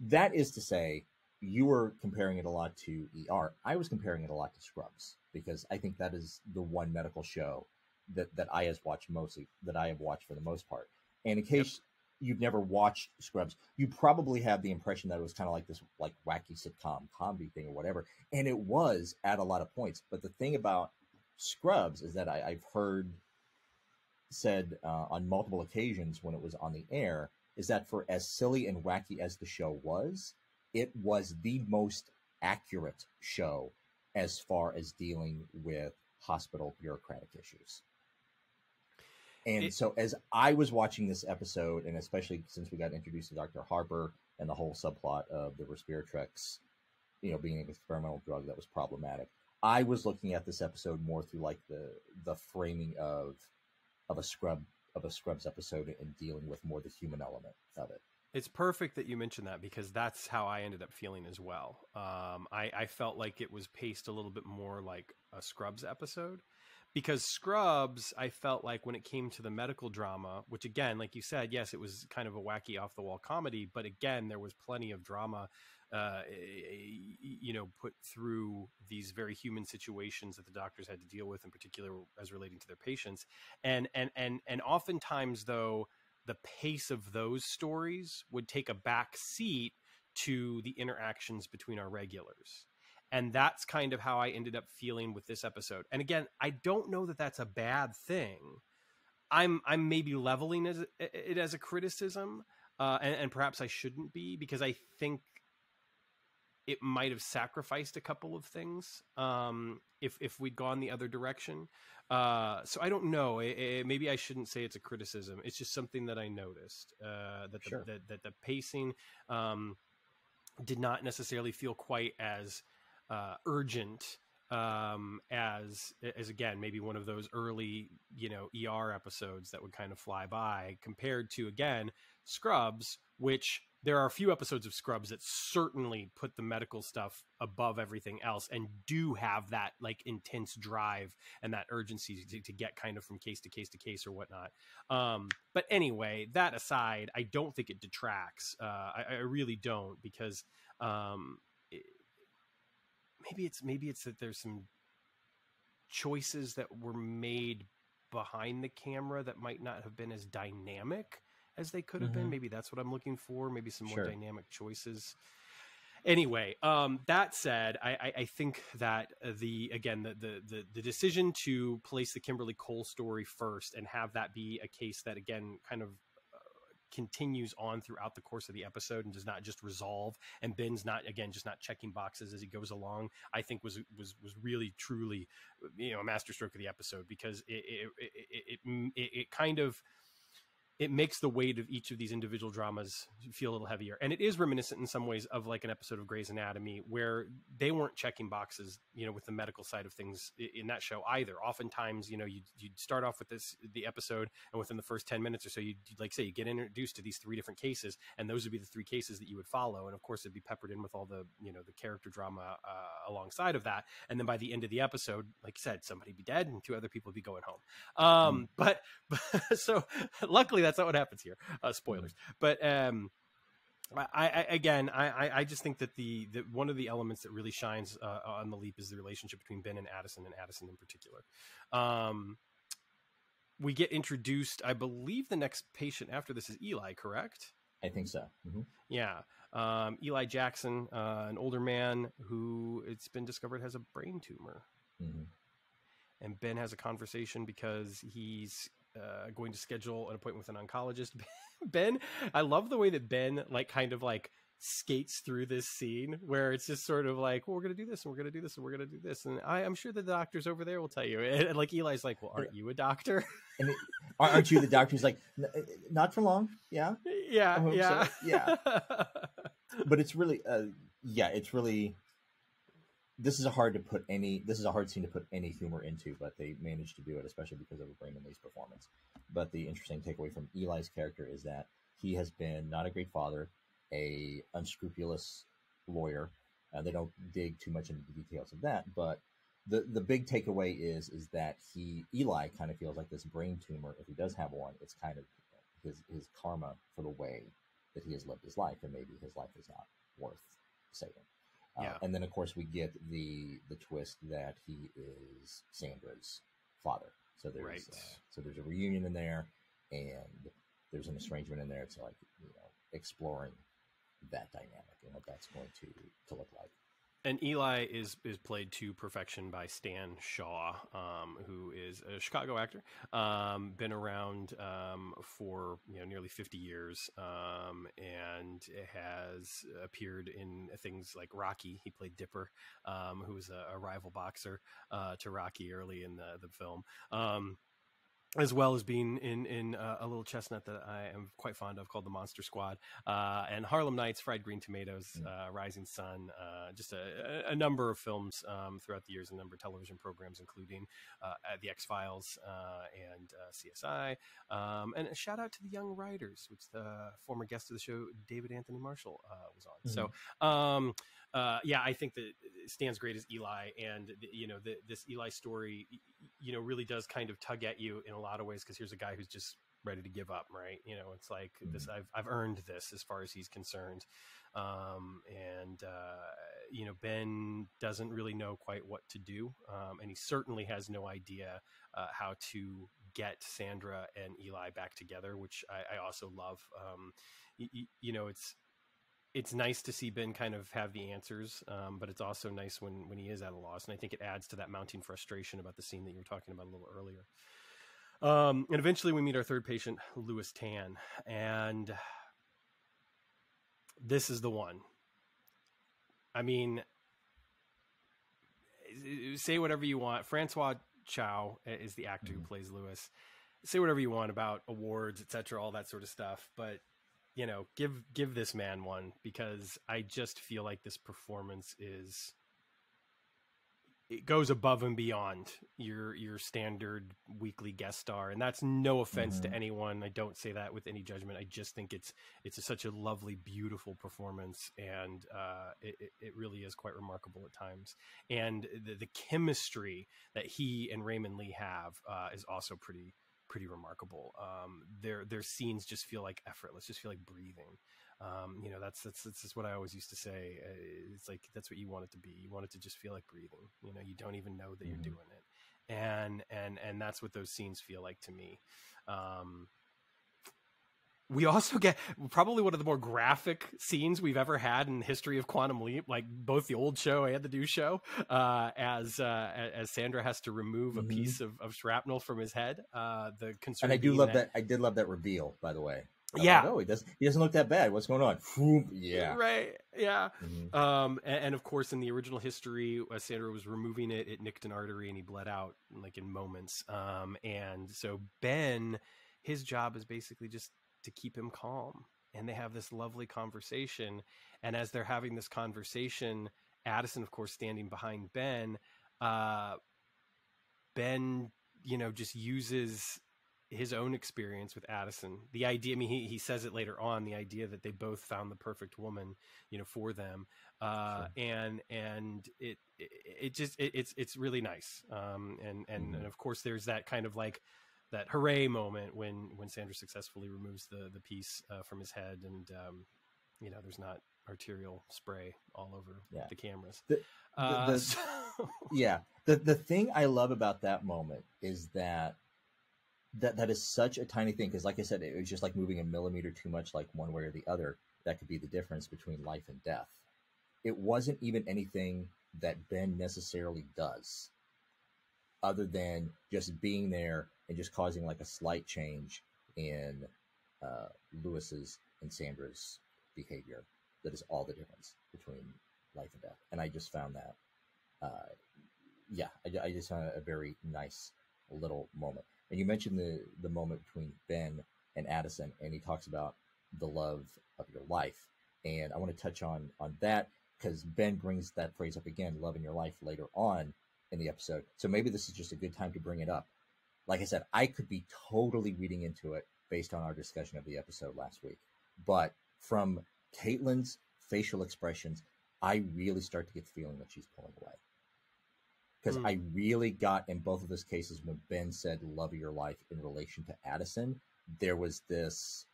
that is to say, you were comparing it a lot to ER. I was comparing it a lot to Scrubs because I think that is the one medical show that I have watched for the most part. And in case you've never watched Scrubs, you probably have the impression that it was kind of like this like wacky sitcom comedy thing or whatever. And it was at a lot of points. But the thing about Scrubs is that I've heard said on multiple occasions when it was on the air is that for as silly and wacky as the show was, it was the most accurate show as far as dealing with hospital bureaucratic issues. And so as I was watching this episode, and especially since we got introduced to Dr. Harper and the whole subplot of the Respiratrix, being an experimental drug that was problematic, I was looking at this episode more through like the framing of a Scrubs episode and dealing with more the human element of it. It's perfect that you mentioned that because that's how I ended up feeling as well. I felt like it was paced a little bit more like a Scrubs episode. Because Scrubs, I felt like when it came to the medical drama, which again, like you said, yes, it was kind of a wacky off-the-wall comedy, but again, there was plenty of drama, put through these very human situations that the doctors had to deal with, in particular as relating to their patients. And oftentimes, though, the pace of those stories would take a back seat to the interactions between our regulars. And that's kind of how I ended up feeling with this episode. And again, I don't know that that's a bad thing. I'm maybe leveling it as a criticism, and perhaps I shouldn't be, because I think it might have sacrificed a couple of things if we'd gone the other direction. So I don't know. Maybe I shouldn't say it's a criticism. It's just something that I noticed, that the pacing did not necessarily feel quite as urgent as again, maybe one of those early, ER episodes that would kind of fly by, compared to, again, Scrubs, which there are a few episodes of Scrubs that certainly put the medical stuff above everything else and do have that like intense drive and that urgency to get kind of from case to case to case or whatnot. But anyway, that aside, I don't think it detracts. I really don't, because maybe it's that there's some choices that were made behind the camera that might not have been as dynamic as they could have been. Maybe that's what I'm looking for. Maybe some more dynamic choices. Anyway, that said, I think that the decision to place the Kimberly Cole story first and have that be a case that, again, kind of continues on throughout the course of the episode and does not just resolve, and Ben's not, again, just not checking boxes as he goes along, I think was really truly, a masterstroke of the episode, because it kind of, it makes the weight of each of these individual dramas feel a little heavier. And it is reminiscent in some ways of like an episode of Grey's Anatomy, where they weren't checking boxes, with the medical side of things in that show either. Oftentimes, you'd start off with the episode, and within the first 10 minutes or so, you'd like say, you get introduced to these 3 different cases, and those would be the 3 cases that you would follow. And of course, it'd be peppered in with all the, the character drama alongside of that. And then by the end of the episode, like you said, somebody be dead and 2 other people would be going home. But so luckily that's not what happens here. Spoilers. But I just think that the one of the elements that really shines on The Leap is the relationship between Ben and Addison in particular. We get introduced, I believe the next patient after this is Eli, correct? I think so. Yeah. Eli Jackson, an older man who it's been discovered has a brain tumor. And Ben has a conversation because he's going to schedule an appointment with an oncologist. Ben, I love the way that Ben kind of skates through this scene where it's just sort of like, well, we're going to do this and we're going to do this and we're going to do this. And I'm sure the doctors over there will tell you. And Eli's like, well, aren't you a doctor? And aren't you the doctor? He's like, not for long. Yeah. Yeah. So. Yeah. But it's really, this is a hard scene to put any humor into, but they managed to do it, especially because of Brandon Lee's performance. But the interesting takeaway from Eli's character is that he has been not a great father, a unscrupulous lawyer. They don't dig too much into the details of that, but the big takeaway is that Eli kind of feels like this brain tumor, if he does have one, it's kind of his karma for the way that he has lived his life, and maybe his life is not worth saving. And then, of course, we get the twist that he is Sandra's father. So there's a reunion in there, and there's an estrangement in there. It's exploring that dynamic and what that's going to look like. And Eli is played to perfection by Stan Shaw, who is a Chicago actor, been around for nearly 50 years, and has appeared in things like Rocky. He played Dipper, who was a rival boxer to Rocky early in the film. As well as being in a little chestnut that I am quite fond of called The Monster Squad, and Harlem Nights, Fried Green Tomatoes, Rising Sun, just a number of films throughout the years, a number of television programs, including The X-Files and CSI. And a shout out to the Young Writers, which the former guest of the show, David Anthony Marshall, was on. So, I think that Stan's great as Eli, and this Eli story, really does kind of tug at you in a lot of ways, because here's a guy who's just ready to give up, right? It's like this, I've earned this as far as he's concerned. Ben doesn't really know quite what to do. And he certainly has no idea how to get Sandra and Eli back together, which I also love. It's nice to see Ben kind of have the answers, but it's also nice when he is at a loss. And I think it adds to that mounting frustration about the scene that you were talking about a little earlier. And eventually we meet our third patient, Louis Tan. And this is the one. I mean, say whatever you want. Francois Chow is the actor who plays Louis. Say whatever you want about awards, etc., all that sort of stuff. But give this man one, because I just feel like this performance is it goes above and beyond your standard weekly guest star, and that's no offense to anyone. I don't say that with any judgment. I just think such a lovely, beautiful performance, and it really is quite remarkable at times. And the chemistry that he and Raymond Lee have is also pretty remarkable. Their scenes just feel like effortless, just feel like breathing. That's just what I always used to say. It's like, that's what you want it to be. You want it to just feel like breathing. You don't even know that you're doing it. And that's what those scenes feel like to me. We also get probably one of the more graphic scenes we've ever had in the history of Quantum Leap, like both the old show and the new show, as Sandra has to remove a piece of shrapnel from his head. The concern, and I do love that. I did love that reveal, by the way. Yeah. Like, oh, he doesn't look that bad. What's going on? Yeah. Right. Yeah. And of course, in the original history, as Sandra was removing it, it nicked an artery and he bled out like in moments. And so Ben, his job is basically just to keep him calm. And they have this lovely conversation. And as they're having this conversation, Addison, of course, standing behind Ben, just uses his own experience with Addison. The idea, I mean, he says it later on, the idea that they both found the perfect woman, for them. Sure. And it's really nice. And of course there's that kind of like that hooray moment when Sandra successfully removes the piece from his head, and there's not arterial spray all over the cameras. The thing I love about that moment is that is such a tiny thing, because like I said, it was just like moving a millimeter too much, like one way or the other. That could be the difference between life and death. It wasn't even anything that Ben necessarily does, other than just being there and just causing like a slight change in Lewis's and Sandra's behavior. That is all the difference between life and death. And I just found that, I just found it a very nice little moment. And you mentioned the moment between Ben and Addison, and he talks about the love of your life. And I want to touch on that, because Ben brings that phrase up again, love in your life, later on in the episode. So maybe this is just a good time to bring it up. Like I said, I could be totally reading into it based on our discussion of the episode last week. But from Caitlin's facial expressions, I really start to get the feeling that she's pulling away. Because I really got, in both of those cases, when Ben said love of your life in relation to Addison, there was this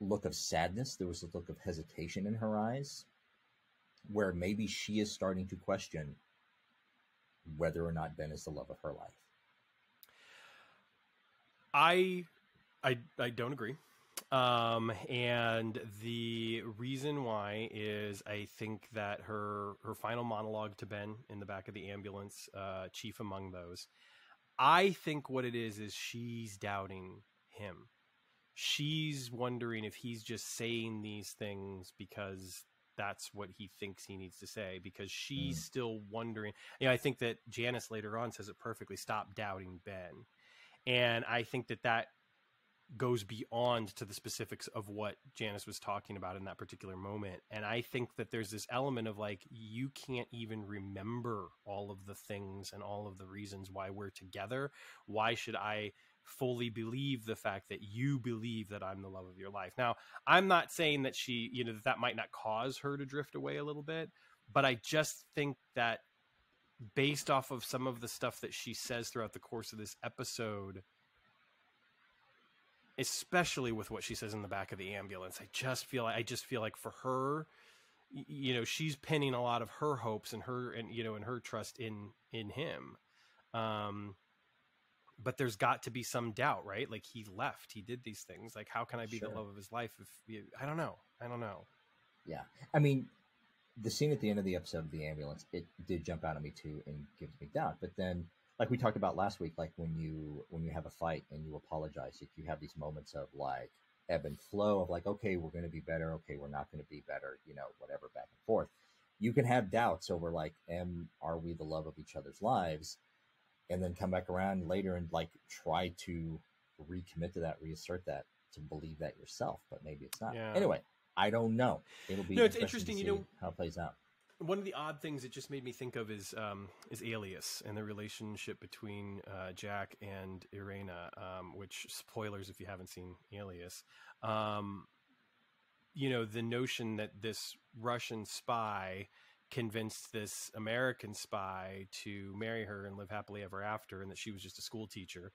look of sadness. There was a look of hesitation in her eyes, where maybe she is starting to question whether or not Ben is the love of her life. I don't agree. And the reason why is I think that her final monologue to Ben in the back of the ambulance, chief among those, I think what it is she's doubting him. She's wondering if he's just saying these things because that's what he thinks he needs to say, because she's still wondering. I think that Janice later on says it perfectly, stop doubting Ben. And I think that goes beyond to the specifics of what Janice was talking about in that particular moment. And I think that there's this element of like, you can't even remember all of the things and all of the reasons why we're together. Why should I fully believe the fact that you believe that I'm the love of your life? Now, I'm not saying that she, that might not cause her to drift away a little bit, but I just think that based off of some of the stuff that she says throughout the course of this episode, especially with what she says in the back of the ambulance, I just feel like for her, she's pinning a lot of her hopes and her trust in him. But there's got to be some doubt, right? Like, he left, he did these things. Like, how can I be the love of his life if I don't know. Yeah. I mean, the scene at the end of the episode of the ambulance, it did jump out at me too and gives me doubt. But then, like we talked about last week, like when you have a fight and you apologize, if you have these moments of like ebb and flow of like, okay, we're going to be better. Okay, we're not going to be better, whatever, back and forth. You can have doubts over like, are we the love of each other's lives? And then come back around later and like try to recommit to that, reassert that, to believe that yourself, but maybe it's not. Yeah. Anyway, I don't know. It'll be it's interesting, to see how it plays out. one of the odd things it just made me think of is Alias and the relationship between Jack and Irena, which, spoilers if you haven't seen Alias, you know, the notion that this Russian spy convinced this American spy to marry her and live happily ever after, and that she was just a school teacher.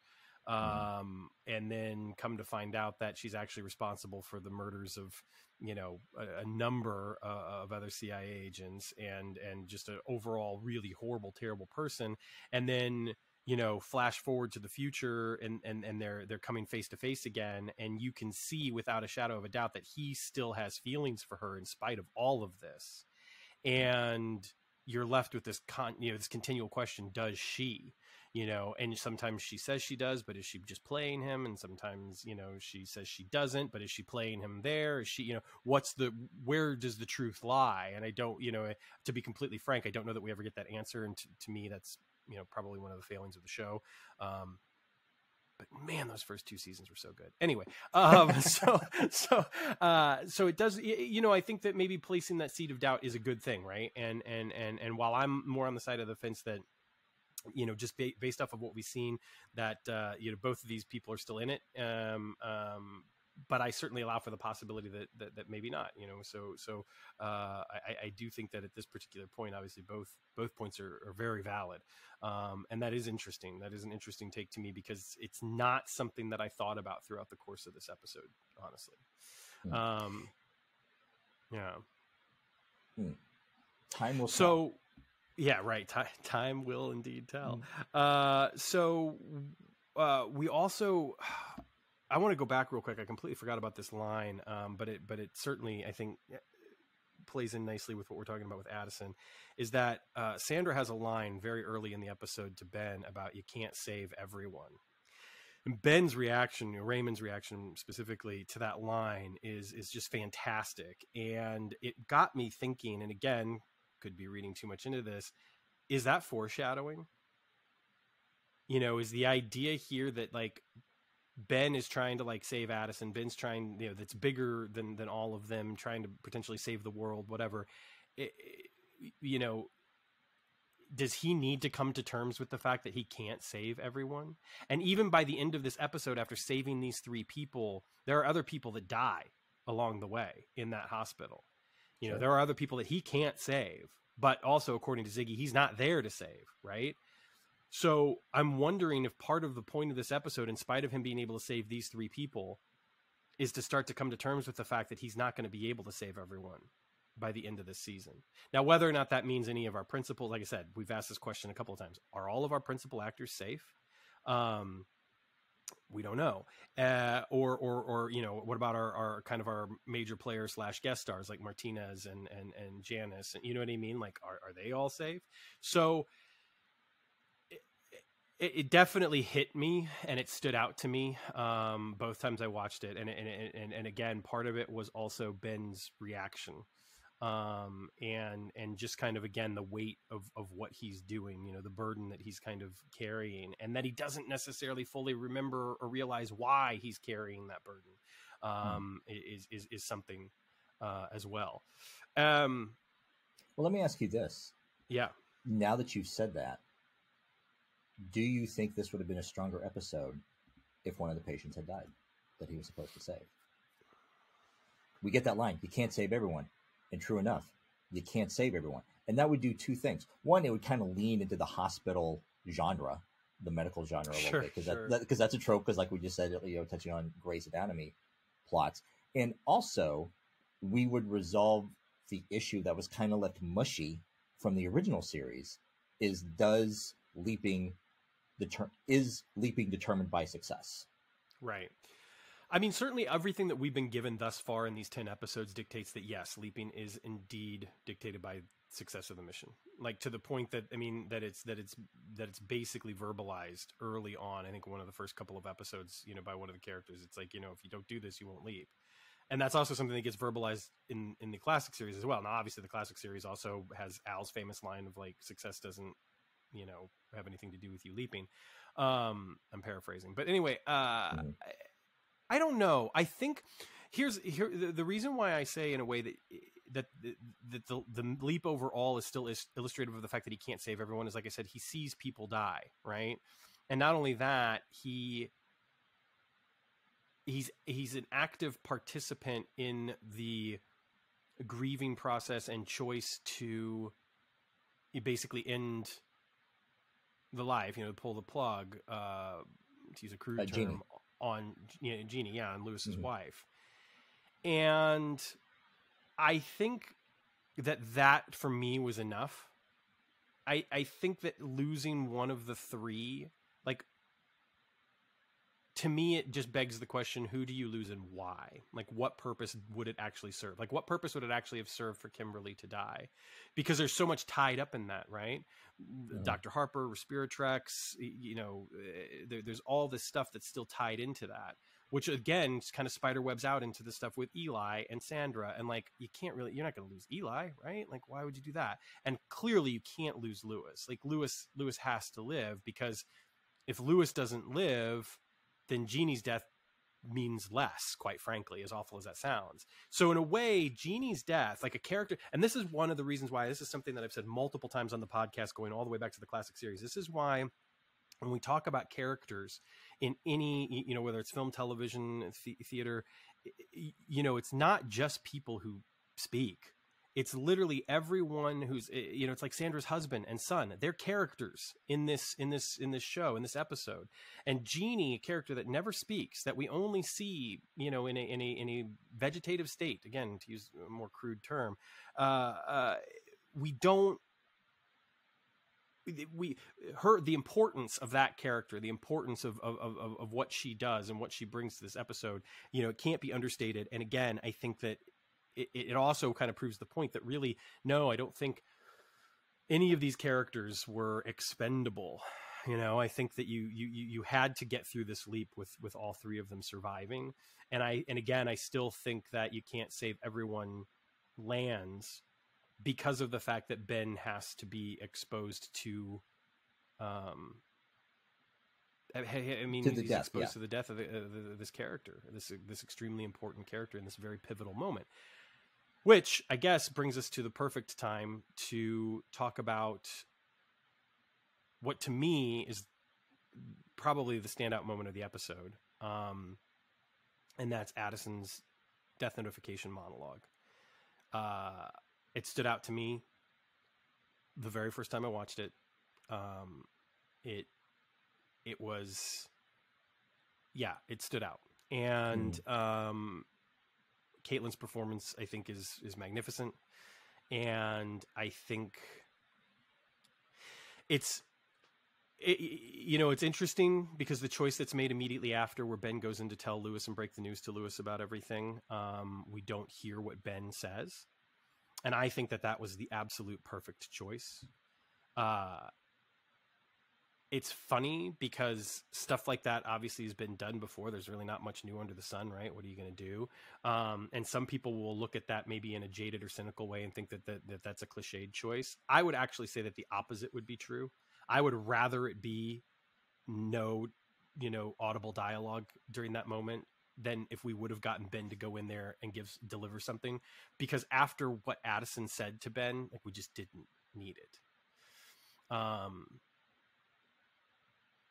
And then come to find out that she's actually responsible for the murders of, you know, a number of other CIA agents, and just an overall really horrible, terrible person. And then, you know, flash forward to the future, and they're coming face to face again, and you can see without a shadow of a doubt that he still has feelings for her in spite of all of this. And you're left with this this continual question, does she? You know, and sometimes she says she does, but is she just playing him? And sometimes, you know, she says she doesn't, but is she playing him there? Is she, you know, where does the truth lie? And I don't, you know, to be completely frank, I don't know that we ever get that answer. And to me, that's, you know, probably one of the failings of the show. But man, those first 2 seasons were so good. Anyway, so it does, you know, I think that maybe placing that seed of doubt is a good thing, right? And while I'm more on the side of the fence that, you know, just based off of what we've seen, that you know, both of these people are still in it, but I certainly allow for the possibility that maybe not, you know. So I do think that at this particular point, obviously both points are very valid, and that is interesting. That is an interesting take to me, because it's not something that I thought about throughout the course of this episode, honestly. Yeah. Time will tell. Yeah, right. Time will indeed tell. We also, I want to go back real quick. I completely forgot about this line, but it certainly, I think, plays in nicely with what we're talking about with Addison, is that Sandra has a line very early in the episode to Ben about, you can't save everyone. And Ben's reaction, Raymond's reaction specifically to that line is just fantastic. And it got me thinking, and again, could be reading too much into this, is that foreshadowing? You know, is the idea here that, like, Ben is trying to, like, save Addison, Ben's trying, you know, that's bigger than all of them, trying to potentially save the world, whatever. You know, does he need to come to terms with the fact that he can't save everyone? And even by the end of this episode, after saving these 3 people, there are other people that die along the way in that hospital. You know, there are other people that he can't save, but also, according to Ziggy, he's not there to save, right? So I'm wondering if part of the point of this episode, in spite of him being able to save these 3 people, is to start to come to terms with the fact that he's not going to be able to save everyone by the end of this season. Now, whether or not that means any of our principals, like I said, we've asked this question a couple of times. Are all of our principal actors safe? We don't know. Or, you know, what about our kind of our major players / guest stars like Martinez and Janice, and you know what I mean? Like, are they all safe? So it definitely hit me, and it stood out to me both times I watched it. And again, part of it was also Ben's reaction. And just kind of, again, the weight of what he's doing, you know, the burden that he's kind of carrying, and that he doesn't necessarily fully remember or realize why he's carrying that burden, is something, as well. Well, let me ask you this. Yeah. Now that you've said that, do you think this would have been a stronger episode if one of the patients had died that he was supposed to save? We get that line, you can't save everyone. And true enough, you can't save everyone. And that would do 2 things. One, it would kind of lean into the hospital genre, the medical genre a little bit, because that's a trope, because like we just said, you know, touching on Grey's Anatomy plots. And also, we would resolve the issue that was kind of left mushy from the original series, is leaping determined by success? Right. I mean, certainly everything that we've been given thus far in these 10 episodes dictates that, yes, leaping is indeed dictated by success of the mission. Like, to the point that, I mean, that it's basically verbalized early on. I think one of the first couple of episodes, you know, by one of the characters, it's like, you know, if you don't do this, you won't leap. And that's also something that gets verbalized in the classic series as well. Now, obviously, the classic series also has Al's famous line of, like, success doesn't, you know, have anything to do with you leaping. I'm paraphrasing. But anyway, I don't know. I think the reason why I say, in a way, that the leap overall is still illustrative of the fact that he can't save everyone. Is, like I said, he sees people die, right? And not only that, he's an active participant in the grieving process and choice to basically end the life, pull the plug, to use a crude term, Jeannie. On Jeannie, on Lewis's Mm-hmm. wife. And I think that for me was enough. I think that losing one of the three, like, to me, it just begs the question, who do you lose and why? Like, what purpose would it actually serve? Like, what purpose would it actually have served for Kimberly to die? Because there's so much tied up in that, right? Mm-hmm. Dr. Harper, Respiratrex, there's all this stuff that's still tied into that, which again kind of spiderwebs out into the stuff with Eli and Sandra. And like, you're not going to lose Eli, right? Like, why would you do that? And clearly you can't lose Lewis. Like, Lewis has to live, because if Lewis doesn't live, then Jeannie's death means less, quite frankly, as awful as that sounds. So in a way, Jeannie's death, like a character, and this is one of the reasons why, this is something that I've said multiple times on the podcast, going all the way back to the classic series. This is why when we talk about characters in any, whether it's film, television, theater, it's not just people who speak. It's literally everyone who's, it's like Sandra's husband and son. They're characters in this show, in this episode. And Jeannie, a character that never speaks, that we only see, in a vegetative state, again, to use a more crude term, the importance of that character, the importance of what she does and what she brings to this episode, it can't be understated. And again, I think that it also kind of proves the point that really, no, I don't think any of these characters were expendable. I think that you had to get through this leap with all three of them surviving. And again, I still think that you can't save everyone lands, because of the fact that Ben has to be exposed to, he's exposed to the death of this character, this extremely important character in this very pivotal moment. Which I guess brings us to the perfect time to talk about what to me is probably the standout moment of the episode. And that's Addison's death notification monologue. It stood out to me the very first time I watched it. It stood out. And, Caitlin's performance, I think, is magnificent, and I think it's interesting because the choice that's made immediately after, where Ben goes in to tell Lewis and break the news to Lewis about everything, we don't hear what Ben says, and I think that was the absolute perfect choice. It's funny because stuff like that obviously has been done before. There's really not much new under the sun, right? What are you going to do? And some people will look at that maybe in a jaded or cynical way and think that's a cliched choice. I would actually say that the opposite would be true. I would rather it be no, audible dialogue during that moment than if we would have gotten Ben to go in there and deliver something. Because after what Addison said to Ben, like, we just didn't need it.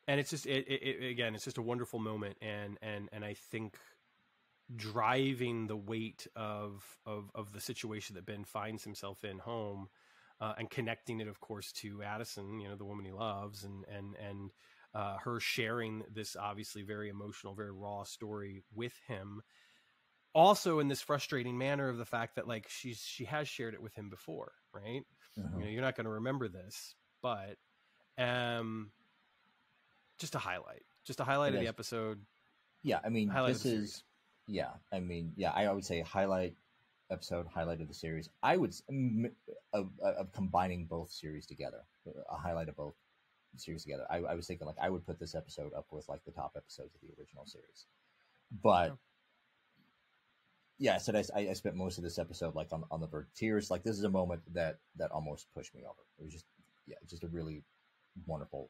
And it's just, again, it's just a wonderful moment. And I think driving the weight of the situation that Ben finds himself in home, and connecting it, of course, to Addison, the woman he loves, and her sharing this obviously very emotional, very raw story with him. Also in this frustrating manner of the fact that, like, she has shared it with him before, right? Mm-hmm. You're not going to remember this, but, just a highlight of the episode. Yeah, I mean, I would say highlight episode, highlight of the series. I would of combining both series together, a highlight of both series together. I was thinking, like, I would put this episode up with, like, the top episodes of the original series. But yeah, I said I spent most of this episode, like, on the verge of tears. Like, this is a moment that almost pushed me over. It was just a really wonderful,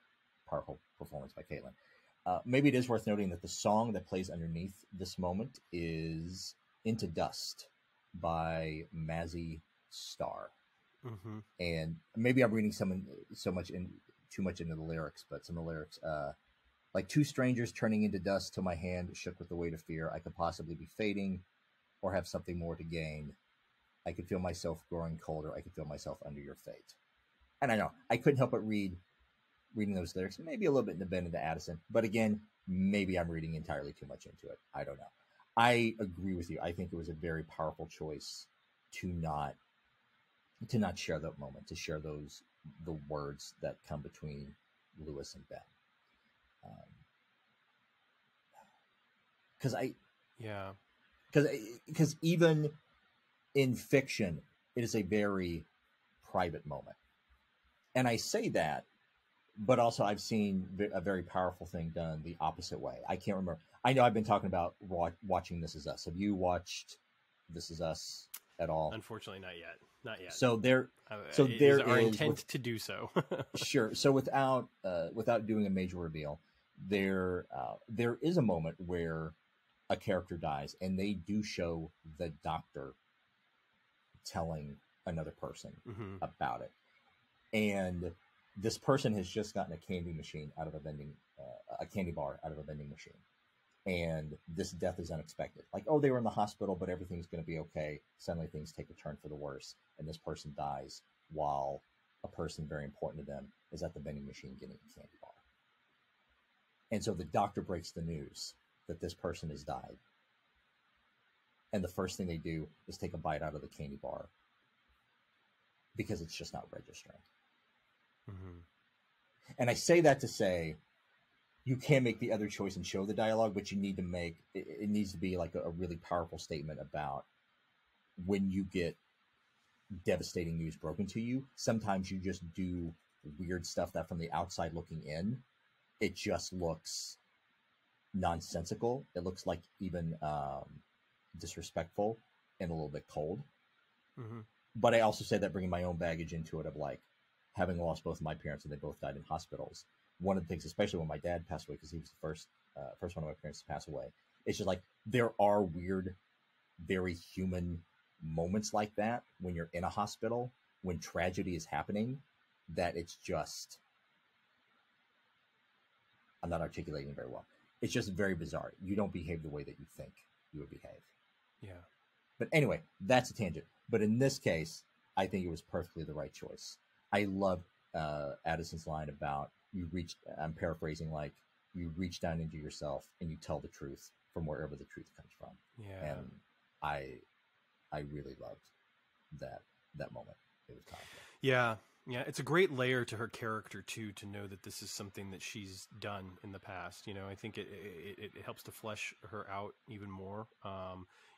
powerful performance by Caitlin. Maybe it is worth noting that the song that plays underneath this moment is Into Dust by Mazzy Star. Mm-hmm. And maybe I'm reading too much into the lyrics, but some of the lyrics, like two strangers turning into dust till my hand shook with the weight of fear. I could possibly be fading or have something more to gain. I could feel myself growing colder. I could feel myself under your fate. And I know I couldn't help but reading those lyrics, maybe a little bit in the bend into Addison, but again, maybe I'm reading entirely too much into it. I don't know. I agree with you. I think it was a very powerful choice to not share that moment, to share the words that come between Lewis and Ben. Because even in fiction, it is a very private moment. And I say that, but also I've seen a very powerful thing done the opposite way. I can't remember. I know I've been talking about watching This Is Us. Have you watched This Is Us at all? Unfortunately, not yet. Not yet. So there is our intent to do so. Sure. So without doing a major reveal, there is a moment where a character dies, and they do show the doctor telling another person about it, and this person has just gotten a candy bar out of a vending machine, and this death is unexpected. Like, oh, they were in the hospital, but everything's going to be okay. Suddenly things take a turn for the worse, and this person dies while a person very important to them is at the vending machine getting a candy bar. And so the doctor breaks the news that this person has died. And the first thing they do is take a bite out of the candy bar because it's just not registering. Mm-hmm. And I say that to say, you can make the other choice and show the dialogue, but you need to make it needs to be like a really powerful statement about when you get devastating news broken to you. Sometimes you just do weird stuff that from the outside looking in, it just looks nonsensical. It looks like even disrespectful and a little bit cold. Mm-hmm. But I also say that bringing my own baggage into it of like having lost both of my parents and they both died in hospitals. One of the things, especially when my dad passed away, because he was the first one of my parents to pass away, it's just like there are weird, very human moments like that when you're in a hospital, when tragedy is happening, that it's just, I'm not articulating very well. It's just very bizarre. You don't behave the way that you think you would behave. Yeah. But anyway, that's a tangent. But in this case, I think it was perfectly the right choice. I love Addison's line about I'm paraphrasing, like, you reach down into yourself and you tell the truth from wherever the truth comes from. Yeah. And I really loved that moment. It was powerful. Yeah. Yeah, it's a great layer to her character too, to know that this is something that she's done in the past. You know, I think it helps to flesh her out even more.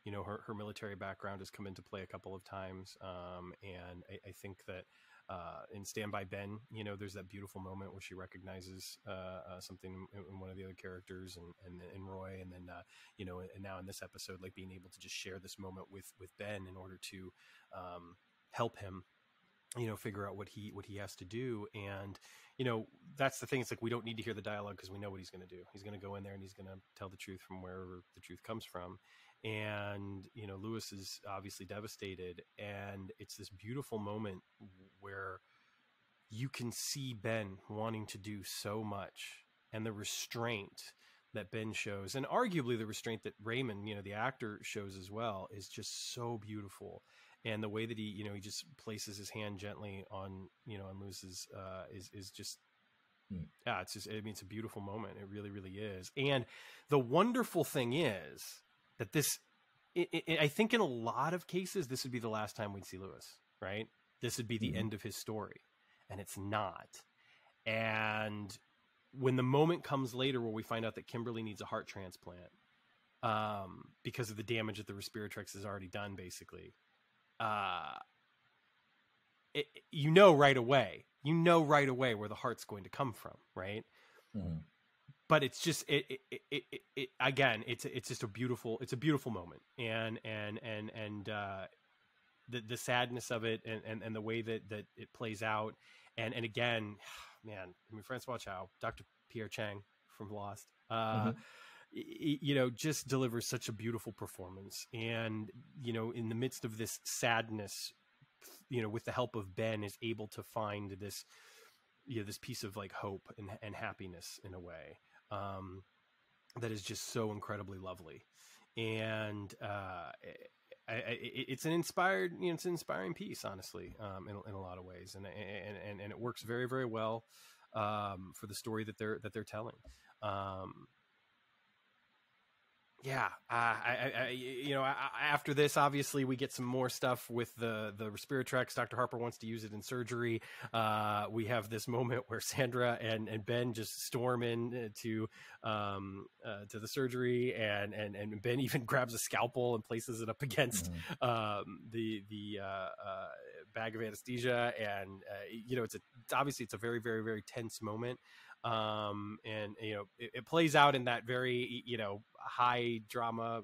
You know, her military background has come into play a couple of times, and I think that in Stand By Ben, you know, there's that beautiful moment where she recognizes something in one of the other characters, and in Roy, and then you know, and now in this episode, like being able to just share this moment with Ben in order to help him, you know, figure out what he has to do. And, you know, that's the thing. It's like, we don't need to hear the dialogue because we know what he's going to do. He's going to go in there and he's going to tell the truth from wherever the truth comes from. And, you know, Lewis is obviously devastated, and it's this beautiful moment where you can see Ben wanting to do so much, and the restraint that Ben shows, and arguably the restraint that Raymond, you know, the actor, shows as well, is just so beautiful. And the way that he, you know, he just places his hand gently on, you know, on Lewis's, is just, yeah, it's just, I mean, it's a beautiful moment. It really, really is. And the wonderful thing is that this, I think in a lot of cases, this would be the last time we'd see Lewis, right? This would be the end of his story, and it's not. And when the moment comes later where we find out that Kimberly needs a heart transplant, because of the damage that the Respiratrix has already done, basically, you know right away where the heart's going to come from, right? Mm-hmm. But it's just again, it's just a beautiful moment, and the sadness of it, and the way that it plays out, and again, man, I mean, Francois Chow, Dr. Pierre Chang from Lost, just delivers such a beautiful performance. And, in the midst of this sadness, with the help of Ben, is able to find this, this piece of like hope and happiness in a way, that is just so incredibly lovely. And, it's an inspiring piece, honestly, in a lot of ways. And it works very, very well, for the story that they're telling. After this, obviously, we get some more stuff with the Respiratrex. Dr. Harper wants to use it in surgery. We have this moment where Sandra and Ben just storm in to the surgery, and Ben even grabs a scalpel and places it up against the bag of anesthesia, and it's a very, very, very tense moment. It plays out in that very, high drama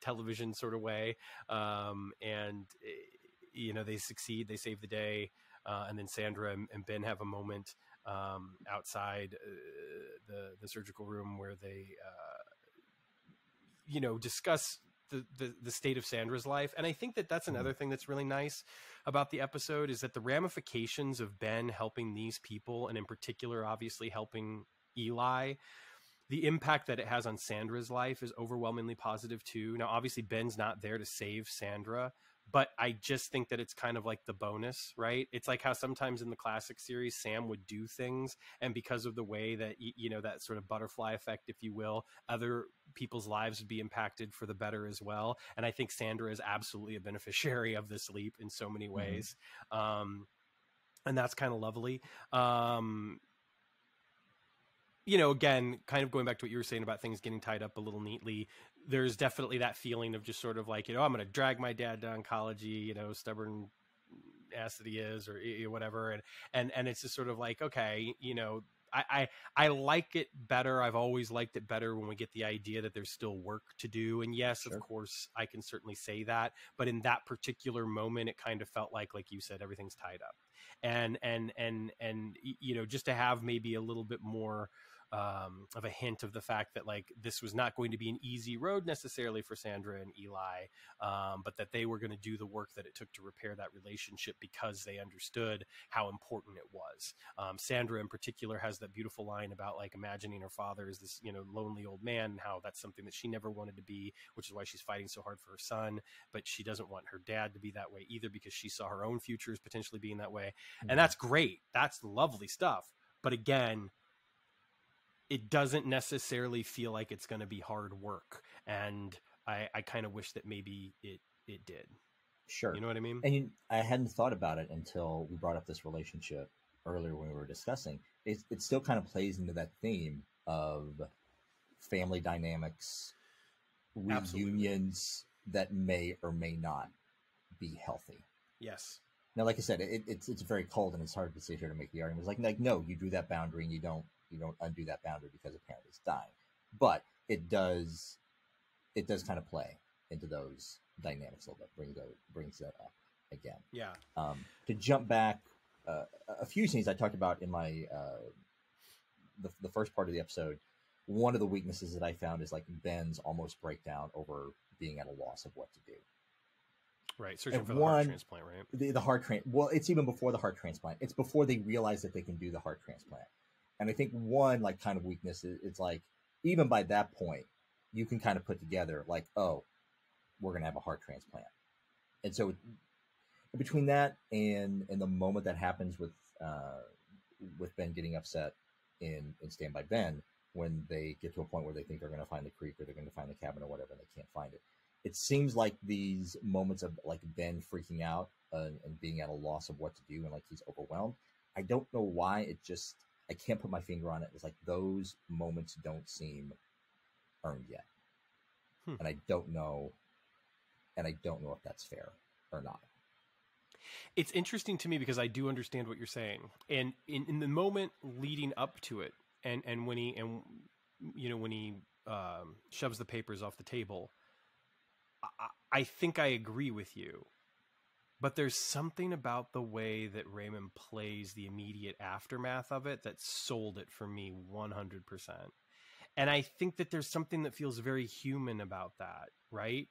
television sort of way. They succeed, they save the day. And then Sandra and Ben have a moment, outside, the surgical room where they, discuss the state of Sandra's life. And I think that that's another thing that's really nice about the episode, is that the ramifications of Ben helping these people, and in particular, obviously helping Eli, the impact that it has on Sandra's life is overwhelmingly positive too. Now, obviously Ben's not there to save Sandra, but I just think that it's kind of like the bonus, right? It's like how sometimes in the classic series, Sam would do things, and because of the way that, that sort of butterfly effect, if you will, other people's lives would be impacted for the better as well. And I think Sandra is absolutely a beneficiary of this leap in so many ways. And that's kind of lovely. Again, kind of going back to what you were saying about things getting tied up a little neatly, there's definitely that feeling of just sort of like, I'm going to drag my dad to oncology, stubborn ass that he is, or whatever. And it's just sort of like, okay, I like it better. I've always liked it better when we get the idea that there's still work to do. And yes, sure, of course, I can certainly say that. But in that particular moment, it kind of felt like you said, everything's tied up. And just to have maybe a little bit more of a hint of the fact that this was not going to be an easy road necessarily for Sandra and Eli, but that they were going to do the work that it took to repair that relationship because they understood how important it was. Sandra in particular has that beautiful line about imagining her father as this, lonely old man, and how that's something that she never wanted to be, which is why she's fighting so hard for her son, but she doesn't want her dad to be that way either, because she saw her own future as potentially being that way. And that's great. That's lovely stuff. But again, it doesn't necessarily feel like it's going to be hard work. And I kind of wish that maybe it did. Sure. You know what I mean? And I hadn't thought about it until we brought up this relationship earlier when we were discussing. It still kind of plays into that theme of family dynamics, reunions that may or may not be healthy. Yes. Now, like I said, it's very cold, and it's hard to sit here to make the argument. It's like no, you drew that boundary, and you don't undo that boundary because a parent is dying. But it does kind of play into those dynamics a little bit, brings that up again. Yeah. To jump back a few scenes I talked about in my the first part of the episode, one of the weaknesses that I found is Ben's almost breakdown over being at a loss of what to do. Right, searching for the heart transplant, right? The heart transplant. Well, it's even before the heart transplant. It's before they realize that they can do the heart transplant. And I think one kind of weakness is it's even by that point, you can kind of put together oh, we're going to have a heart transplant. And so between that and the moment that happens with Ben getting upset in Stand By Ben, when they get to a point where they think they're going to find the creek or they're going to find the cabin or whatever, and they can't find it. It seems like these moments of Ben freaking out and being at a loss of what to do, and he's overwhelmed. I don't know why. I can't put my finger on it. It's those moments don't seem earned yet. And I don't know if that's fair or not. It's interesting to me because I do understand what you're saying. And in the moment leading up to it, and when he shoves the papers off the table, I think I agree with you. But there's something about the way that Raymond plays the immediate aftermath of it that sold it for me 100%. And I think that there's something that feels very human about that, right?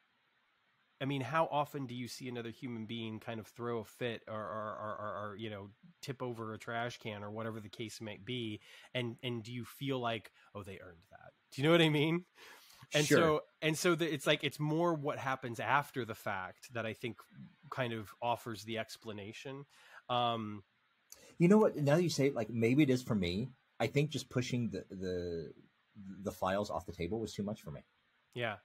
I mean, how often do you see another human being kind of throw a fit or you know, tip over a trash can or whatever the case might be? And do you feel like, oh, they earned that? Do you know what I mean? And Sure. it's like, it's more what happens after the fact that I think kind of offers the explanation. You know what? Now that you say it, like maybe it is for me. I think just pushing the files off the table was too much for me. Yeah.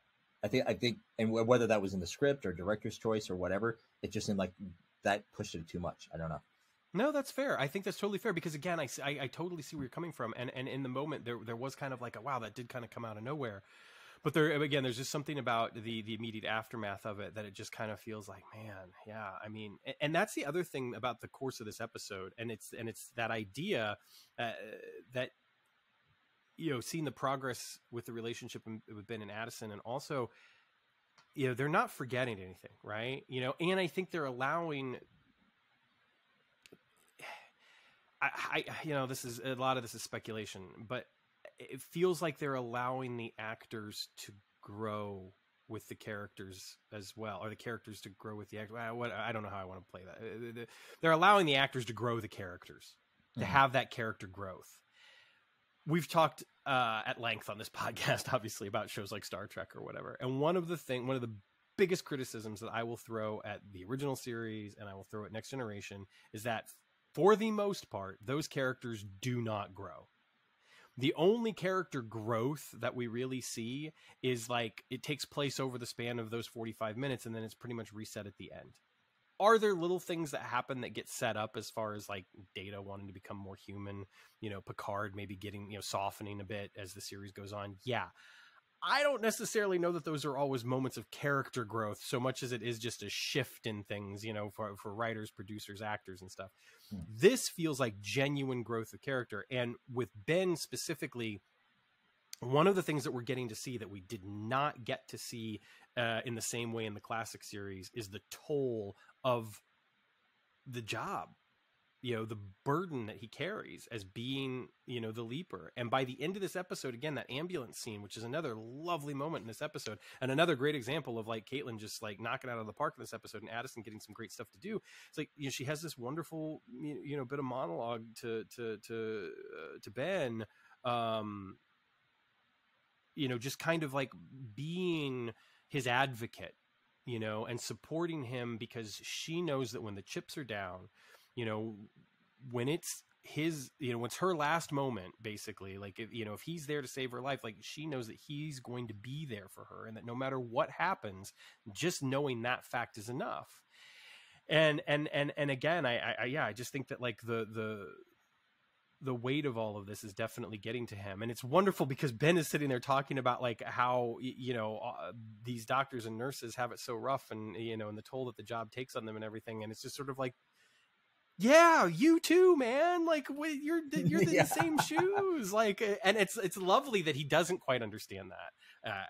I think, and whether that was in the script or director's choice or whatever, it just seemed like that pushed it too much. I don't know. No, that's fair. I think that's totally fair because again, I totally see where you're coming from, and in the moment there was kind of like a wow, that did kind of come out of nowhere. But there again, there's just something about the immediate aftermath of it that it just kind of feels like, man, yeah. I mean, and that's the other thing about the course of this episode, and it's that idea that, you know, seeing the progress with the relationship with Ben and Addison, and also, you know, they're not forgetting anything, right? You know, and I think they're allowing. I you know, this is a lot of this is speculation, but it feels like they're allowing the actors to grow with the characters as well, or the characters to grow with the actors. I don't know how I want to play that. They're allowing the actors to grow the characters, to have that character growth. We've talked at length on this podcast, obviously, about shows like Star Trek or whatever. And one of the biggest criticisms that I will throw at the original series, and I will throw at Next Generation, is that for the most part, those characters do not grow. The only character growth that we really see is like it takes place over the span of those 45 minutes, and then it's pretty much reset at the end. Are there little things that happen that get set up as far as like Data wanting to become more human, you know, Picard maybe getting, you know, softening a bit as the series goes on? Yeah. I don't necessarily know that those are always moments of character growth so much as it is just a shift in things, you know, for writers, producers, actors and stuff. This feels like genuine growth of character. And with Ben specifically, one of the things that we're getting to see that we did not get to see in the same way in the classic series is the toll of the job, you know, the burden that he carries as being, you know, the leaper. And by the end of this episode, again, that ambulance scene, which is another lovely moment in this episode, and another great example of like Caitlin just like knocking out of the park in this episode, and Addison getting some great stuff to do. It's like, you know, she has this wonderful, you know, bit of monologue to Ben, you know, just kind of like being his advocate, you know, and supporting him, because she knows that when the chips are down, you know, when it's his, you know, when it's her last moment, basically, like, if, you know, if he's there to save her life, like she knows that he's going to be there for her, and that no matter what happens, just knowing that fact is enough. And again, I just think that like the weight of all of this is definitely getting to him. And it's wonderful because Ben is sitting there talking about like how, you know, these doctors and nurses have it so rough, and, you know, and the toll that the job takes on them and everything. And it's just sort of like, yeah, you too, man. Like you're in the same shoes. Like, and it's lovely that he doesn't quite understand that,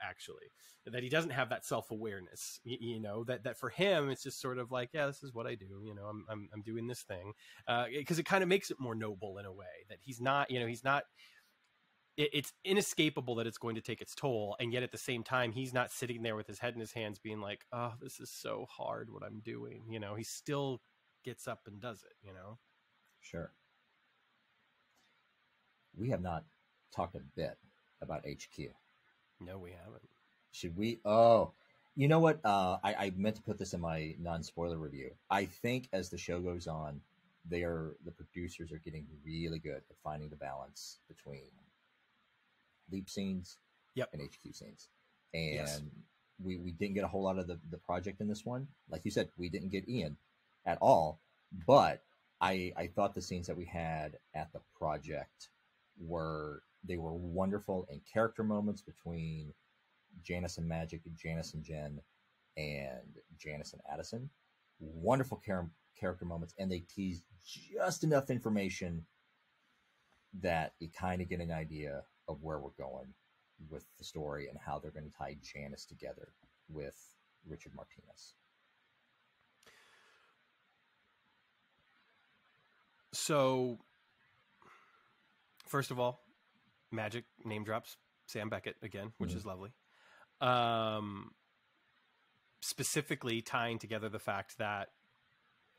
actually, that he doesn't have that self-awareness, you know, that for him, it's just sort of like, yeah, this is what I do. You know, I'm doing this thing. Cause it kind of makes it more noble in a way that he's not, you know, it's inescapable that it's going to take its toll. And yet at the same time, he's not sitting there with his head in his hands being like, oh, this is so hard what I'm doing. You know, he still gets up and does it, you know? Sure. We have not talked a bit about HQ. No, we haven't. Should we? Oh, you know what? I meant to put this in my non-spoiler review. I think as the show goes on, the producers are getting really good at finding the balance between leap scenes and HQ scenes. And yes, we didn't get a whole lot of the project in this one. Like you said, we didn't get Ian at all, but I thought the scenes that we had at the project were wonderful in character moments between Janice and Magic, Janice and Jen, and Janice and Addison. Wonderful character moments, and they tease just enough information that you kind of get an idea of where we're going with the story and how they're going to tie Janice together with Richard Martinez. So, first of all, Magic name drops Sam Beckett again, which Mm-hmm. is lovely. Specifically tying together the fact that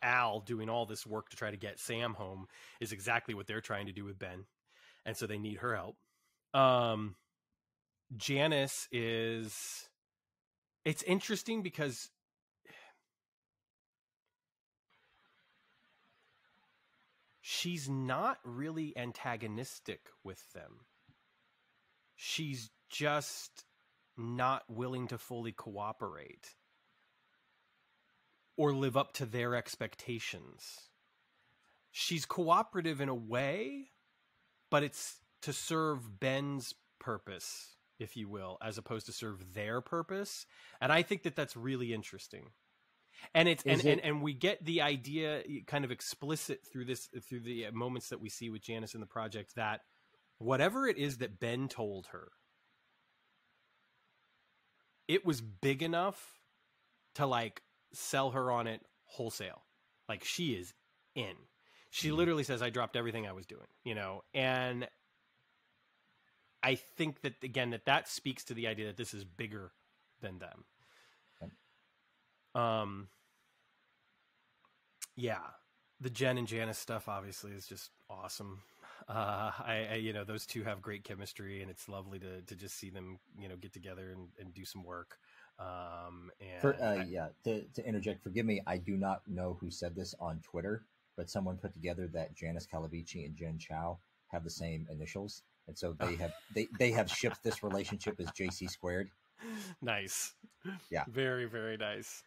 Al doing all this work to try to get Sam home is exactly what they're trying to do with Ben. And so they need her help. Janice is, it's interesting because she's not really antagonistic with them. She's just not willing to fully cooperate or live up to their expectations. She's cooperative in a way, but it's to serve Ben's purpose, if you will, as opposed to serve their purpose. And I think that that's really interesting. And it's and we get the idea kind of explicit through the moments that we see with Janice in the project, that whatever it is that Ben told her, it was big enough to like sell her on it wholesale. Like, she is in. She literally says, I dropped everything I was doing, you know? And I think that, again, that speaks to the idea that this is bigger than them. Yeah, the Jen and Janice stuff obviously is just awesome. I you know, those two have great chemistry, and it's lovely to just see them, you know, get together and do some work. To interject, forgive me, I do not know who said this on Twitter, but someone put together that Janice Calavici and Jen Chow have the same initials, and so they have shipped this relationship as JC squared. Nice. Yeah. Very, very nice.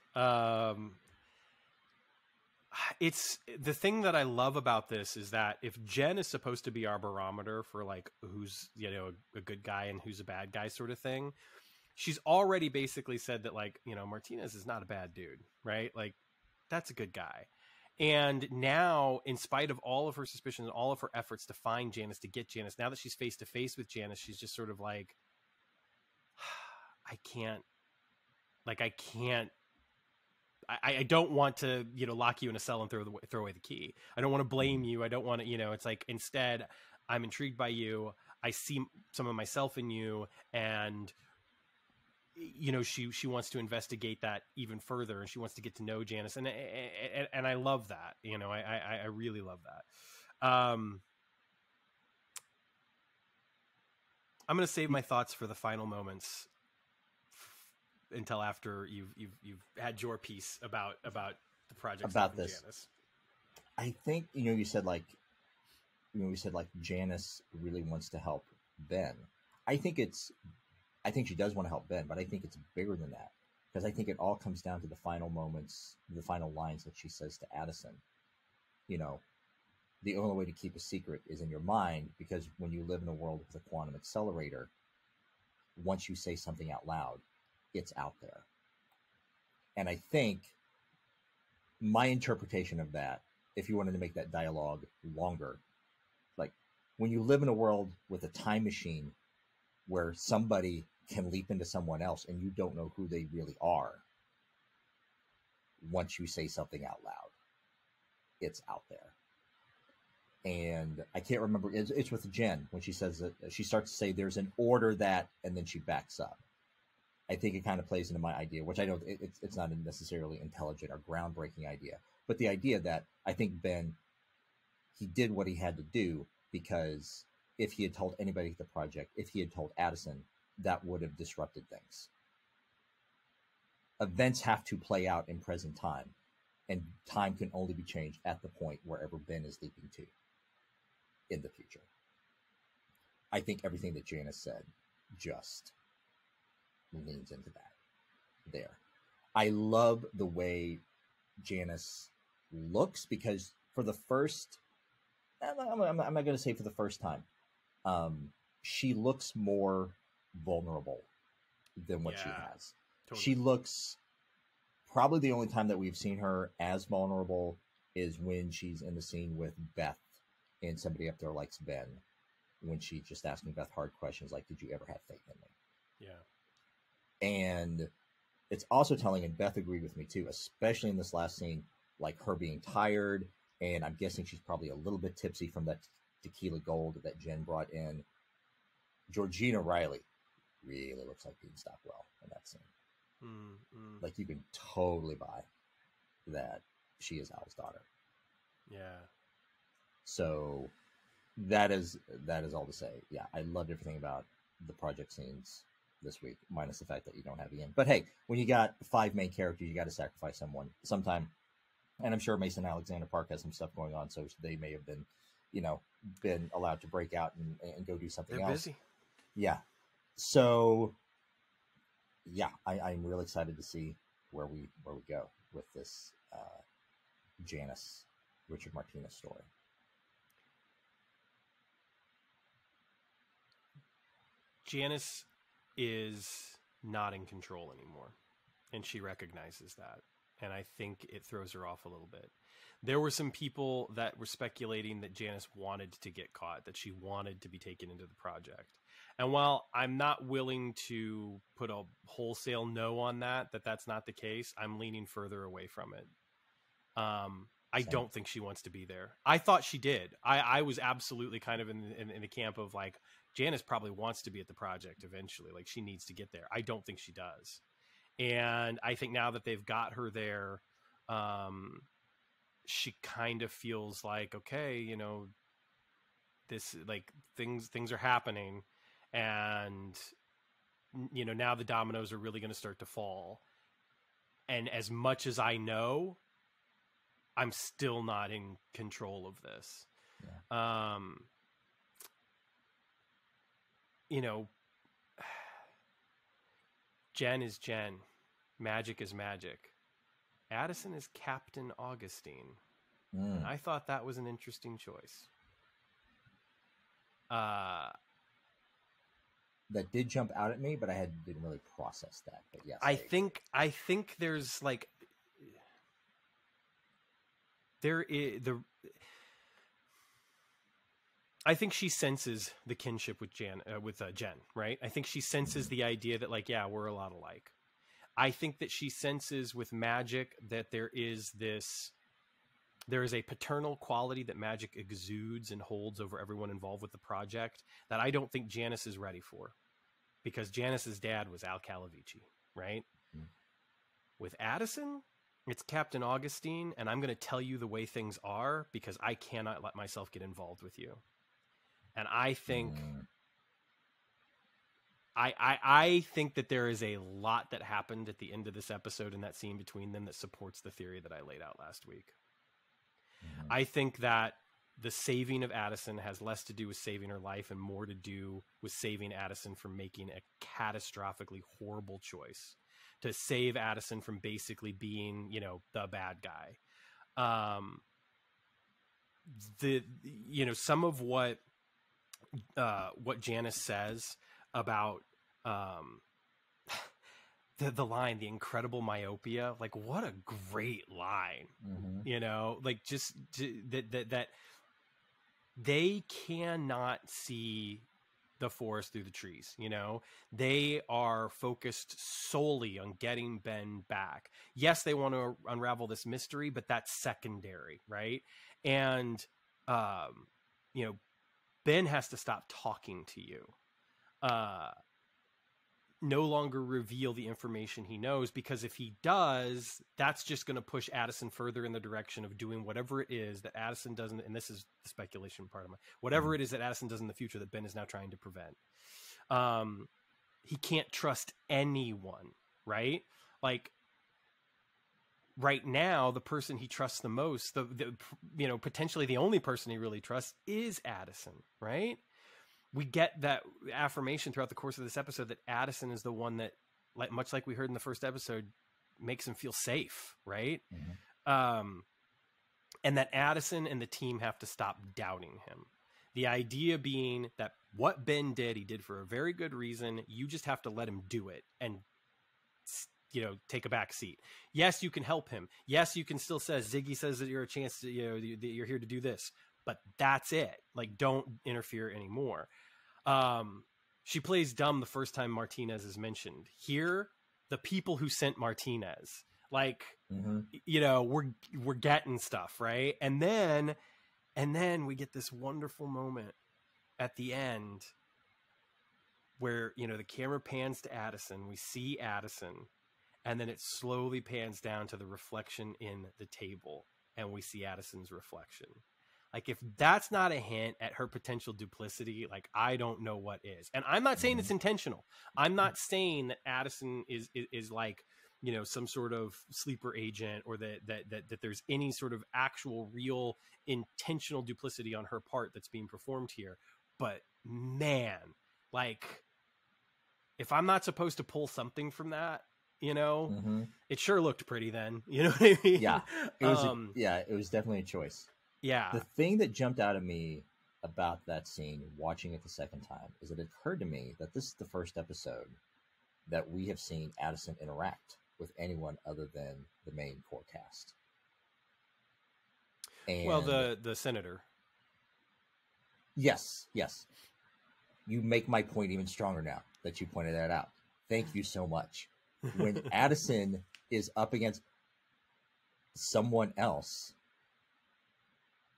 It's the thing that I love about this is that if Jen is supposed to be our barometer for like who's, you know, a good guy and who's a bad guy sort of thing, she's already basically said that, like, you know, Martinez is not a bad dude, right? Like, that's a good guy. And now, in spite of all of her suspicions and all of her efforts to find Janice, to get Janice, now that she's face to face with Janice, she's just sort of like, I don't want to, you know, lock you in a cell and throw away the key. I don't want to blame you. I don't want to, you know, it's like, instead, I'm intrigued by you. I see some of myself in you, and, you know, she wants to investigate that even further, and she wants to get to know Janice, and I love that. You know, I really love that. I'm going to save my thoughts for the final moments until after you've had your piece about the project about this. Janice. I think, you said Janice really wants to help Ben. I think she does want to help Ben, but I think it's bigger than that, because I think it all comes down to the final moments, the final lines that she says to Addison. You know, the only way to keep a secret is in your mind, because when you live in a world with a quantum accelerator, once you say something out loud, it's out there. And I think my interpretation of that, if you wanted to make that dialogue longer, like, when you live in a world with a time machine where somebody can leap into someone else and you don't know who they really are, once you say something out loud, it's out there. And I can't remember, it's with Jen, when she says that she starts to say there's an order that, and then she backs up. I think it kind of plays into my idea, which I know it's not a necessarily intelligent or groundbreaking idea, but the idea that I think Ben, he did what he had to do, because if he had told anybody at the project, if he had told Addison, that would have disrupted things. Events have to play out in present time, and time can only be changed at the point wherever Ben is leaping to in the future. I think everything that Janice said just leans into that there. I love the way Janice looks, because for the first, I'm not going to say for the first time, she looks more vulnerable than what she has. Totally. She looks, probably the only time that we've seen her as vulnerable is when she's in the scene with Beth and Somebody Up There Likes Ben, when she's just asking Beth hard questions like, did you ever have faith in me? Yeah. And it's also telling, and Beth agreed with me too, especially in this last scene, like her being tired, and I'm guessing she's probably a little bit tipsy from that tequila gold that Jen brought in. Georgina Riley really looks like being stopped well in that scene. Like you can totally buy that she is Al's daughter. Yeah. So that is all to say. Yeah, I loved everything about the project scenes this week, minus the fact that you don't have Ian. But hey, when you got 5 main characters, you got to sacrifice someone sometime. And I'm sure Mason Alexander Park has some stuff going on, so they may have been, been allowed to break out and go do something else. They're busy. Yeah. So, yeah, I'm really excited to see where we go with this Janice Richard Martinez story. Janice is not in control anymore, and she recognizes that. And I think it throws her off a little bit. There were some people that were speculating that Janice wanted to get caught, that she wanted to be taken into the project. And while I'm not willing to put a wholesale no on that's not the case, I'm leaning further away from it. I don't think she wants to be there. I thought she did. I was absolutely kind of in the camp of like, Janice probably wants to be at the project eventually. Like, she needs to get there. I don't think she does. And I think now that they've got her there, she kind of feels like, okay, this, like, things are happening, and now the dominoes are really going to start to fall. And as much as I know, I'm still not in control of this. Yeah. Jen is Jen. Magic is magic. Addison is Captain Augustine. And I thought that was an interesting choice. That did jump out at me, but I didn't really process that. But yes, I think there's like I think she senses the kinship with Jen, right? I think she senses the idea that, like, yeah, we're a lot alike. I think that she senses with magic that there is a paternal quality that magic exudes and holds over everyone involved with the project that I don't think Janice is ready for, because Janice's dad was Al Calavici, right? With Addison, it's Captain Augustine, and I'm going to tell you the way things are because I cannot let myself get involved with you. And I think I think that there is a lot that happened at the end of this episode in that scene between them that supports the theory that I laid out last week. I think that the saving of Addison has less to do with saving her life and more to do with saving Addison from making a catastrophically horrible choice to save Addison from basically being, the bad guy. Some of what Janice says about the line, the incredible myopia, like, what a great line. Like, just that they cannot see the forest through the trees. They are focused solely on getting Ben back. Yes, they want to unravel this mystery, but that's secondary, right? And Ben has to stop talking to you. No longer reveal the information he knows, because if he does, that's just going to push Addison further in the direction of doing whatever it is that Addison doesn't, and this is the speculation part of whatever it is that Addison does in the future that Ben is now trying to prevent. He can't trust anyone, right? Like, right now, the person he trusts the most, potentially the only person he really trusts is Addison, right? We get that affirmation throughout the course of this episode that Addison is the one that, much like we heard in the first episode, makes him feel safe, right? And that Addison and the team have to stop doubting him. The idea being that what Ben did, he did for a very good reason. You just have to let him do it and, take a back seat. Yes, you can help him. Yes, you can still say, Ziggy says that you're a chance to, that you're here to do this, but that's it. Like, don't interfere anymore. She plays dumb the first time Martinez is mentioned. Here, the people who sent Martinez, like, we're getting stuff, right? And then we get this wonderful moment at the end where, you know, the camera pans to Addison, we see Addison, and then it slowly pans down to the reflection in the table, and we see Addison's reflection. Like, if that's not a hint at her potential duplicity, like, I don't know what is. And I'm not saying it's intentional. I'm not saying that Addison is like, you know, some sort of sleeper agent, or that there's any sort of actual real intentional duplicity on her part that's being performed here. But man, like, if I'm not supposed to pull something from that, you know, it sure looked pretty then. You know what I mean? Yeah. It was it was definitely a choice. Yeah. The thing that jumped out at me about that scene, watching it the second time, is it occurred to me that this is the first episode that we have seen Addison interact with anyone other than the main core cast. And well, the senator. Yes. You make my point even stronger now that you pointed that out. Thank you so much. When Addison is up against someone else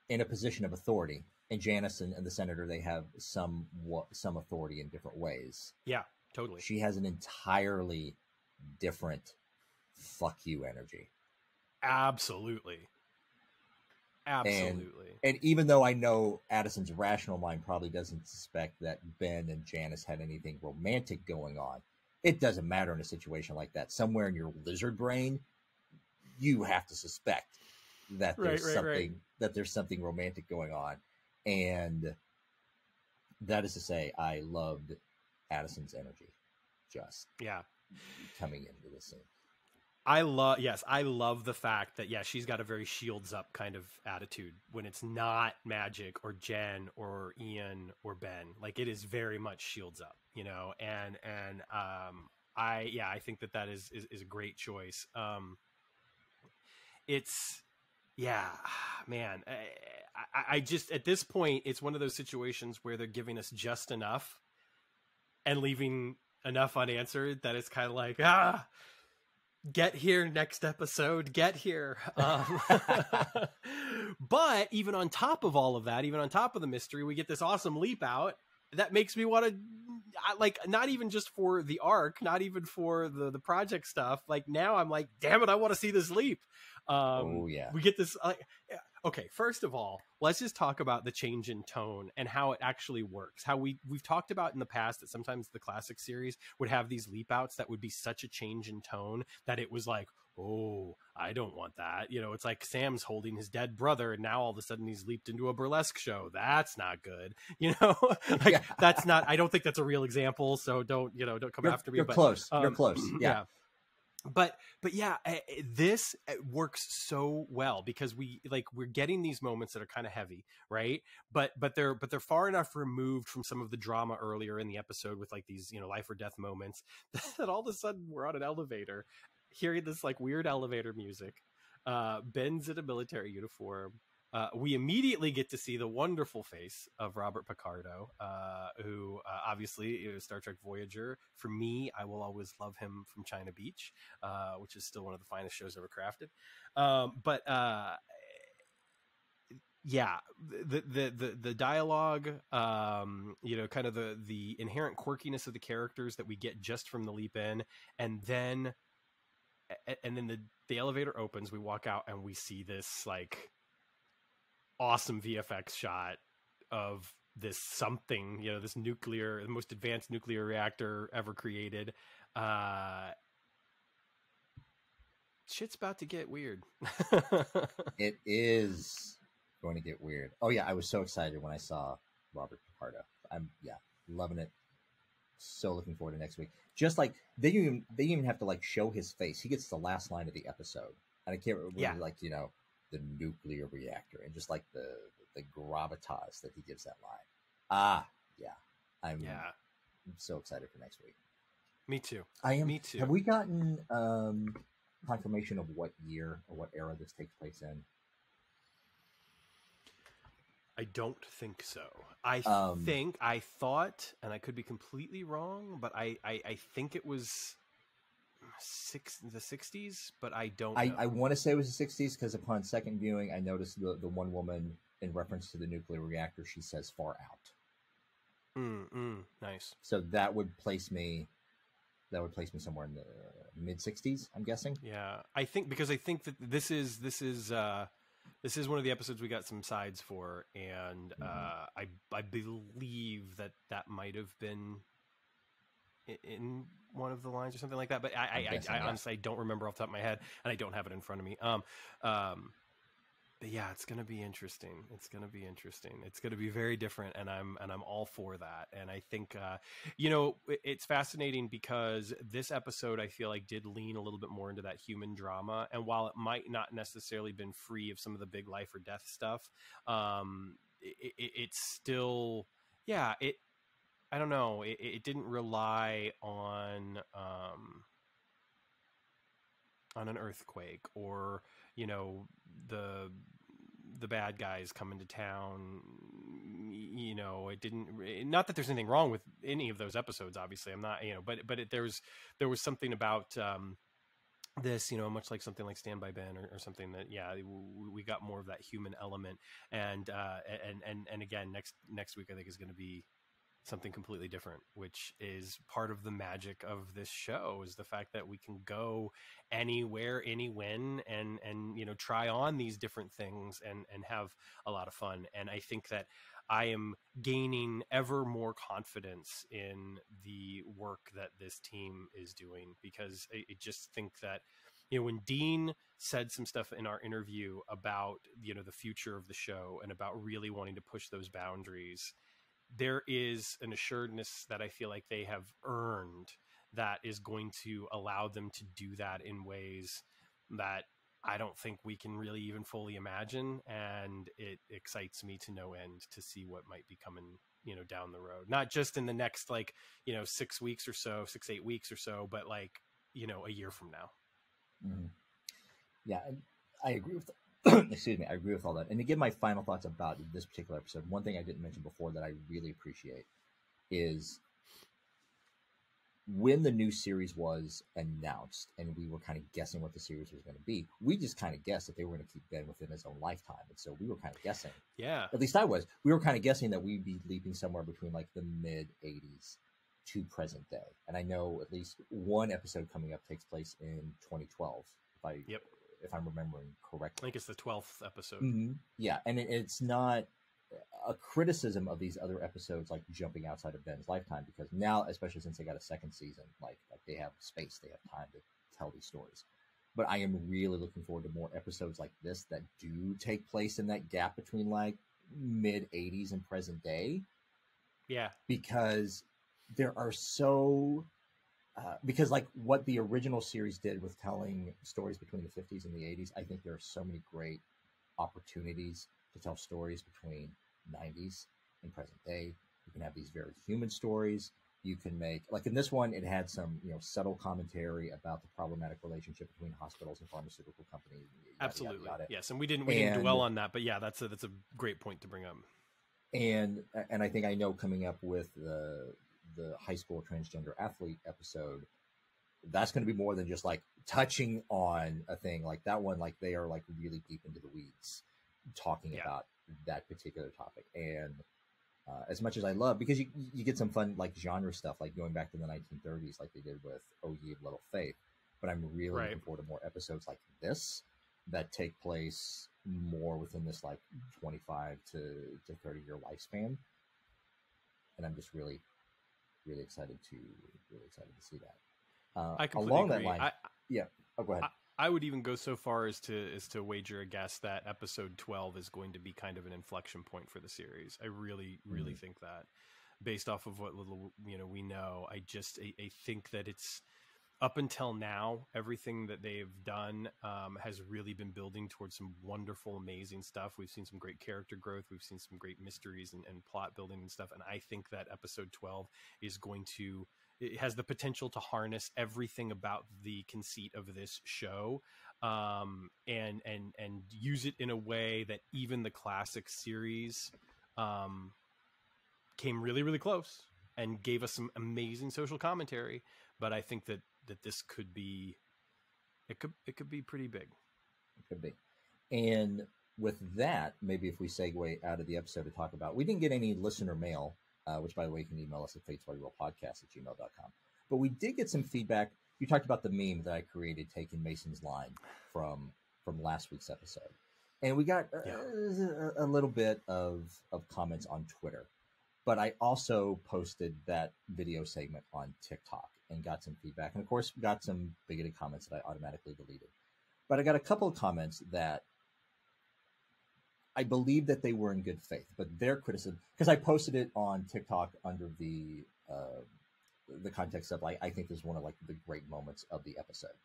in a position of authority, and Janice and the senator, they have some authority in different ways. Yeah, totally. She has an entirely different fuck you energy. Absolutely. And even though I know Addison's rational mind probably doesn't suspect that Ben and Janice had anything romantic going on, it doesn't matter in a situation like that. Somewhere in your lizard brain, you have to suspect that there's something romantic going on. And that is to say, I loved Addison's energy just coming into the scene. I love the fact that, she's got a very shields up kind of attitude when it's not Magic or Jen or Ian or Ben. Like, it is very much shields up, you know, and I think that is a great choice. Man, I just, at this point, it's one of those situations where they're giving us just enough and leaving enough unanswered that it's kind of like, get here next episode, get here. But even on top of all of that, even on top of the mystery, we get this awesome leap out that makes me want to, like, not even just for the arc, not even for the project stuff. Like, now I'm like, damn it, I want to see this leap. We get this. Okay, first of all, let's just talk about the change in tone and how it actually works. How we've talked about in the past that sometimes the classic series would have these leap outs that would be such a change in tone that it was like, oh, I don't want that. You know, it's like Sam's holding his dead brother, and now all of a sudden he's leaped into a burlesque show. That's not good. You know, like, that's not. I don't think that's a real example. So don't come after me. You're close. You're close. Yeah. But this works so well because we're getting these moments that are kind of heavy, right? But they're far enough removed from some of the drama earlier in the episode with, like, these, you know, life or death moments that all of a sudden we're on an elevator, hearing this, like, weird elevator music. Ben's in a military uniform. We immediately get to see the wonderful face of Robert Picardo, who obviously is Star Trek Voyager. For me, I will always love him from China Beach, which is still one of the finest shows ever crafted. The dialogue, you know, kind of the inherent quirkiness of the characters that we get just from the leap in, and then the elevator opens, we walk out, and we see this, like, awesome VFX shot of this something, you know, this the most advanced nuclear reactor ever created. Shit's about to get weird. It is going to get weird. Oh yeah, I was so excited when I saw Robert Picardo. I'm loving it. So looking forward to next week. Just like they even have to, like, show his face. He gets the last line of the episode, and I can't remember, like, you know, the nuclear reactor, and just like the gravitas that he gives that line. I'm so excited for next week. Me too. Me too. Have we gotten confirmation of what year or what era this takes place in? I don't think so. I thought, and I could be completely wrong, but I think it was the 60s, but I don't know. I want to say it was the 60s because upon second viewing, I noticed the one woman, in reference to the nuclear reactor, she says far out. Nice. So that would place me somewhere in the mid 60s, I'm guessing. Yeah, I think that this is one of the episodes we got some sides for, and I believe that might have been in one of the lines or something like that. But I honestly, I don't remember off the top of my head, and I don't have it in front of me. But yeah, it's going to be interesting. It's going to be interesting. It's going to be very different, and I'm all for that. And I think, it's fascinating because this episode, I feel like, did lean a little bit more into that human drama. And while it might not necessarily been free of some of the big life or death stuff, it's still, yeah, I don't know. It didn't rely on an earthquake or, the bad guys come into town. It didn't, not that there's anything wrong with any of those episodes, obviously. I'm not, but there was something about this, much like something like Stand By Ben or something that, yeah, we got more of that human element. And again, next week, I think, is going to be something completely different, which is part of the magic of this show, is the fact that we can go anywhere, any when, and try on these different things and have a lot of fun. And I think that I am gaining ever more confidence in the work that this team is doing, because I just think that, when Dean said some stuff in our interview about, the future of the show and about really wanting to push those boundaries, there is an assuredness that I feel like they have earned that is going to allow them to do that in ways that I don't think we can really even fully imagine. And it excites me to no end to see what might be coming, down the road, not just in the next, 6 weeks or so, 8 weeks or so, but a year from now. Mm-hmm. Yeah, I agree with excuse me, I agree with all that. And to give my final thoughts about this particular episode, one thing I didn't mention before that I really appreciate is when the new series was announced and we were kind of guessing what the series was going to be, we just kind of guessed that they were going to keep Ben within his own lifetime. And so we were kind of guessing. Yeah. At least I was. We were kind of guessing that we'd be leaping somewhere between the mid 80s to present day. And I know at least one episode coming up takes place in 2012. If I'm remembering correctly. I think it's the 12th episode. Mm-hmm. Yeah, and it's not a criticism of these other episodes jumping outside of Ben's lifetime, because now, especially since they got a second season, they have space, they have time to tell these stories. But I am really looking forward to more episodes like this that do take place in that gap between mid 80s and present day. Yeah, because there are because what the original series did with telling stories between the 50s and the 80s, I think there are so many great opportunities to tell stories between 90s and present day. You can have these very human stories. You can make, in this one, it had some subtle commentary about the problematic relationship between hospitals and pharmaceutical companies. Absolutely, yes, and we didn't dwell on that, but yeah, that's a great point to bring up. And I think I know coming up with the high school transgender athlete episode, that's going to be more than just touching on a thing like that one. They are really deep into the weeds talking about that particular topic. And as much as I love, because you get some fun genre stuff, going back to the 1930s, like they did with Oh Ye of Little Faith. But I'm really looking forward to more episodes like this that take place more within this 25 to 30 year lifespan. And I'm just really excited to see that. I completely along agree. That line, go ahead. I would even go so far as to wager a guess that episode 12 is going to be kind of an inflection point for the series. I really think that, based off of what little we know. I think that it's, up until now, everything that they've done has really been building towards some wonderful, amazing stuff. We've seen some great character growth. We've seen some great mysteries and plot building and stuff. And I think that episode 12 is it has the potential to harness everything about the conceit of this show, and use it in a way that even the classic series came really, really close and gave us some amazing social commentary. But I think that this could be, it could be pretty big. It could be. And with that, maybe if we segue out of the episode to talk about, we didn't get any listener mail which, by the way, you can email us at fateswhilerollpodcast@gmail.com. But we did get some feedback. You talked about the meme that I created taking Mason's line from last week's episode. And we got a little bit of comments on Twitter. But I also posted that video segment on TikTok and got some feedback. And, of course, got some bigoted comments that I automatically deleted. But I got a couple of comments that I believe that they were in good faith. But their criticism, because I posted it on TikTok under the context of, like, I think this is one of, like, the great moments of the episode.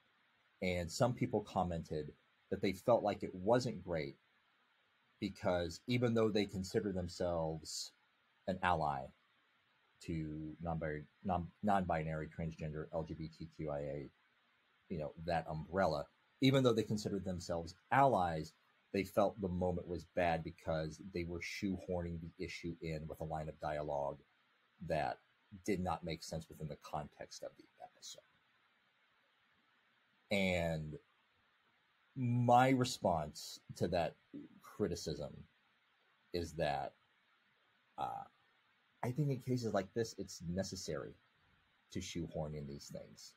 And some people commented that they felt like it wasn't great because even though they consider themselves an ally to non-binary, transgender, LGBTQIA, that umbrella, even though they considered themselves allies, they felt the moment was bad because they were shoehorning the issue in with a line of dialogue that did not make sense within the context of the episode. And my response to that criticism is that I think in cases like this, it's necessary to shoehorn in these things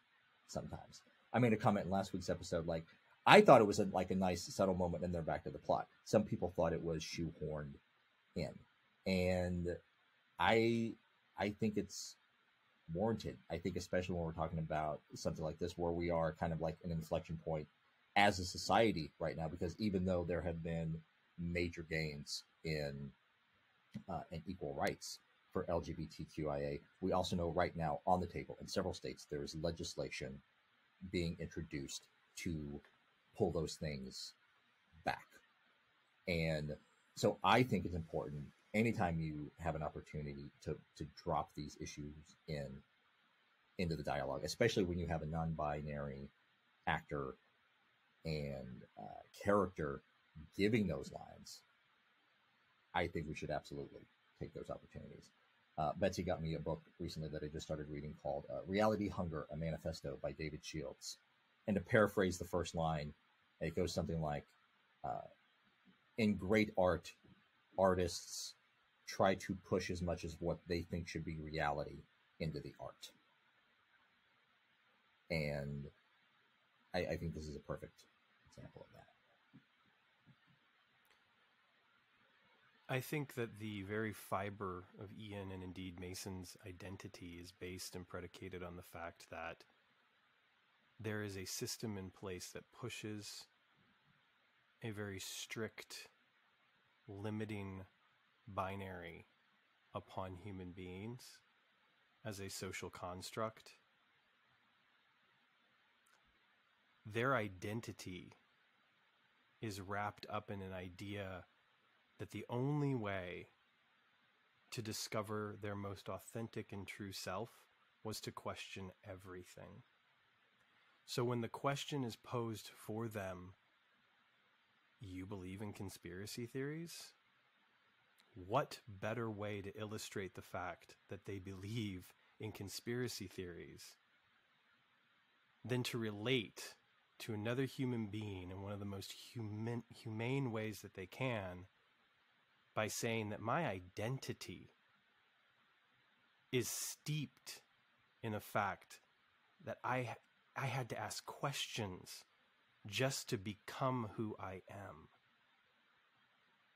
sometimes. I made a comment in last week's episode, like, I thought it was a nice, subtle moment and they're back to the plot. Some people thought it was shoehorned in. And I think it's warranted. I think especially when we're talking about something like this, where we are kind of like an inflection point as a society right now, because even though there have been major gains in equal rights for LGBTQIA, we also know right now on the table in several states, there is legislation being introduced to pull those things back. And so I think it's important anytime you have an opportunity to drop these issues into the dialogue, especially when you have a non-binary actor and character giving those lines. I think we should absolutely take those opportunities. Betsy got me a book recently that I just started reading called Reality Hunger, a Manifesto by David Shields. And to paraphrase the first line, it goes something like, in great art, artists try to push as much as what they think should be reality into the art. And I think this is a perfect example of that. I think that the very fiber of Ian and indeed Mason's identity is based and predicated on the fact that there is a system in place that pushes a very strict, limiting binary upon human beings as a social construct. Their identity is wrapped up in an idea that the only way to discover their most authentic and true self was to question everything. So when the question is posed for them, you believe in conspiracy theories? What better way to illustrate the fact that they believe in conspiracy theories than to relate to another human being in one of the most humane ways that they can, by saying that my identity is steeped in the fact that I had to ask questions just to become who I am.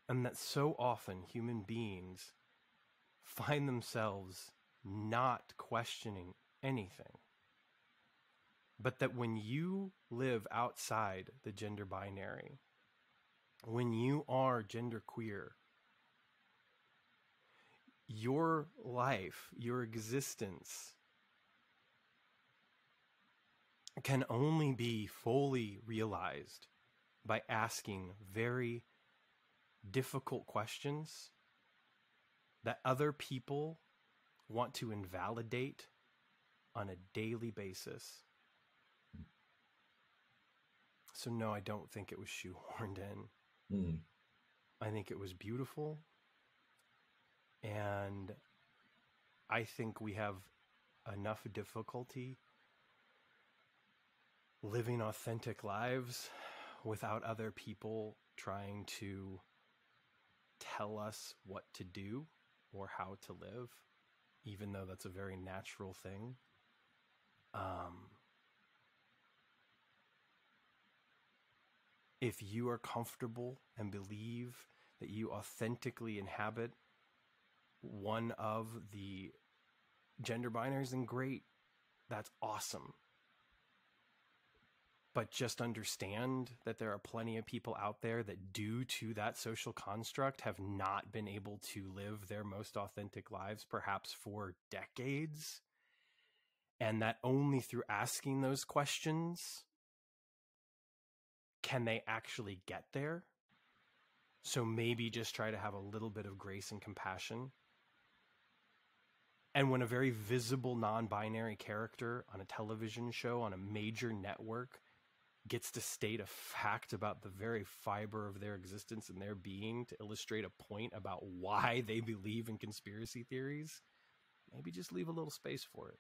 And that so often human beings find themselves not questioning anything. But that when you live outside the gender binary, when you are genderqueer, your life, your existence can only be fully realized by asking very difficult questions that other people want to invalidate on a daily basis. So no, I don't think it was shoehorned in. I think it was beautiful. And I think we have enough difficulty living authentic lives without other people trying to tell us what to do or how to live. even though that's a very natural thing. If you are comfortable and believe that you authentically inhabit one of the gender binaries, then great. That's awesome. But just understand that there are plenty of people out there that, due to that social construct, have not been able to live their most authentic lives, perhaps for decades. And that only through asking those questions can they actually get there. So maybe just try to have a little bit of grace and compassion. And when a very visible non-binary character on a television show on a major network gets to state a fact about the very fiber of their existence and their being to illustrate a point about why they believe in conspiracy theories, maybe just leave a little space for it.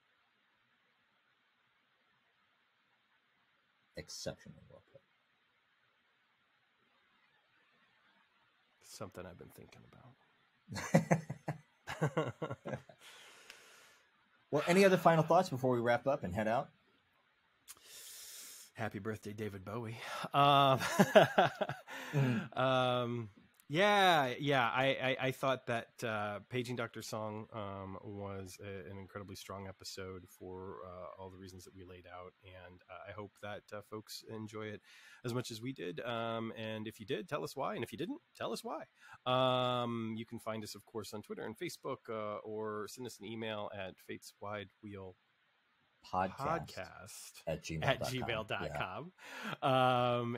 Exceptionally well put. Something I've been thinking about. Well, any other final thoughts before we wrap up and head out? Happy birthday, David Bowie. I thought that Paging Dr. Song was an incredibly strong episode for all the reasons that we laid out, and I hope that folks enjoy it as much as we did. And if you did, tell us why, and if you didn't, tell us why. You can find us, of course, on Twitter and Facebook, or send us an email at fateswidewheel podcast at gmail.com.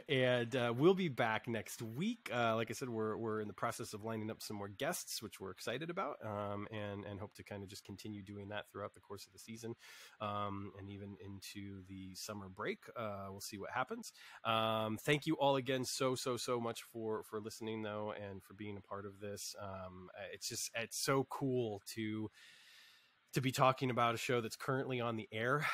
And we'll be back next week. Like I said, we're in the process of lining up some more guests, which we're excited about, and hope to kind of just continue doing that throughout the course of the season, and even into the summer break. We'll see what happens. Thank you all again so much for listening, though, and for being a part of this. It's so cool to be talking about a show that's currently on the air.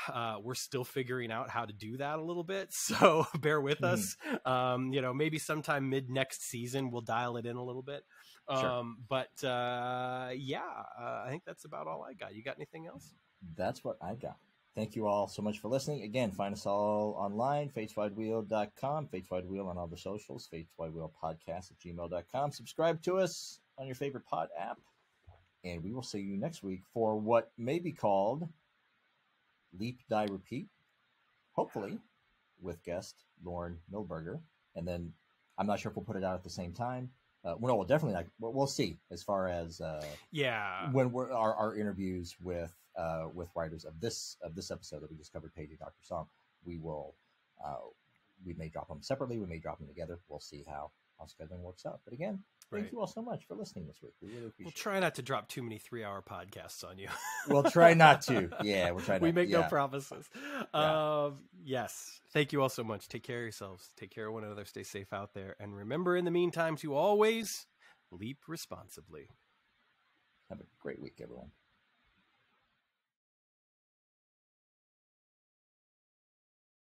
We're still figuring out how to do that a little bit, so bear with us. Maybe sometime mid next season we'll dial it in a little bit. Sure. I think that's about all I got. You got anything else? That's what I got. Thank you all so much for listening. Again, find us all online, fateswidewheel.com, fateswidewheel on all the socials, fateswidewheelpodcast@gmail.com. Subscribe to us on your favorite pod app. And we will see you next week for what may be called Leap, Die, Repeat, hopefully with guest Lauren Milberger. And then I'm not sure if we'll put it out at the same time. We'll definitely not. We'll see as far as when we're our interviews with writers of this episode that we just covered, Paging Dr. Song. We may drop them separately. We may drop them together. We'll see how scheduling works out. But again, thank you all so much for listening this week. We really appreciate it. We'll try not to drop too many 3-hour podcasts on you. We'll try not to. Yeah, we'll try not to. We make no promises. Yeah. Yes. Thank you all so much. Take care of yourselves. Take care of one another. Stay safe out there. And remember, in the meantime, to always leap responsibly. Have a great week, everyone.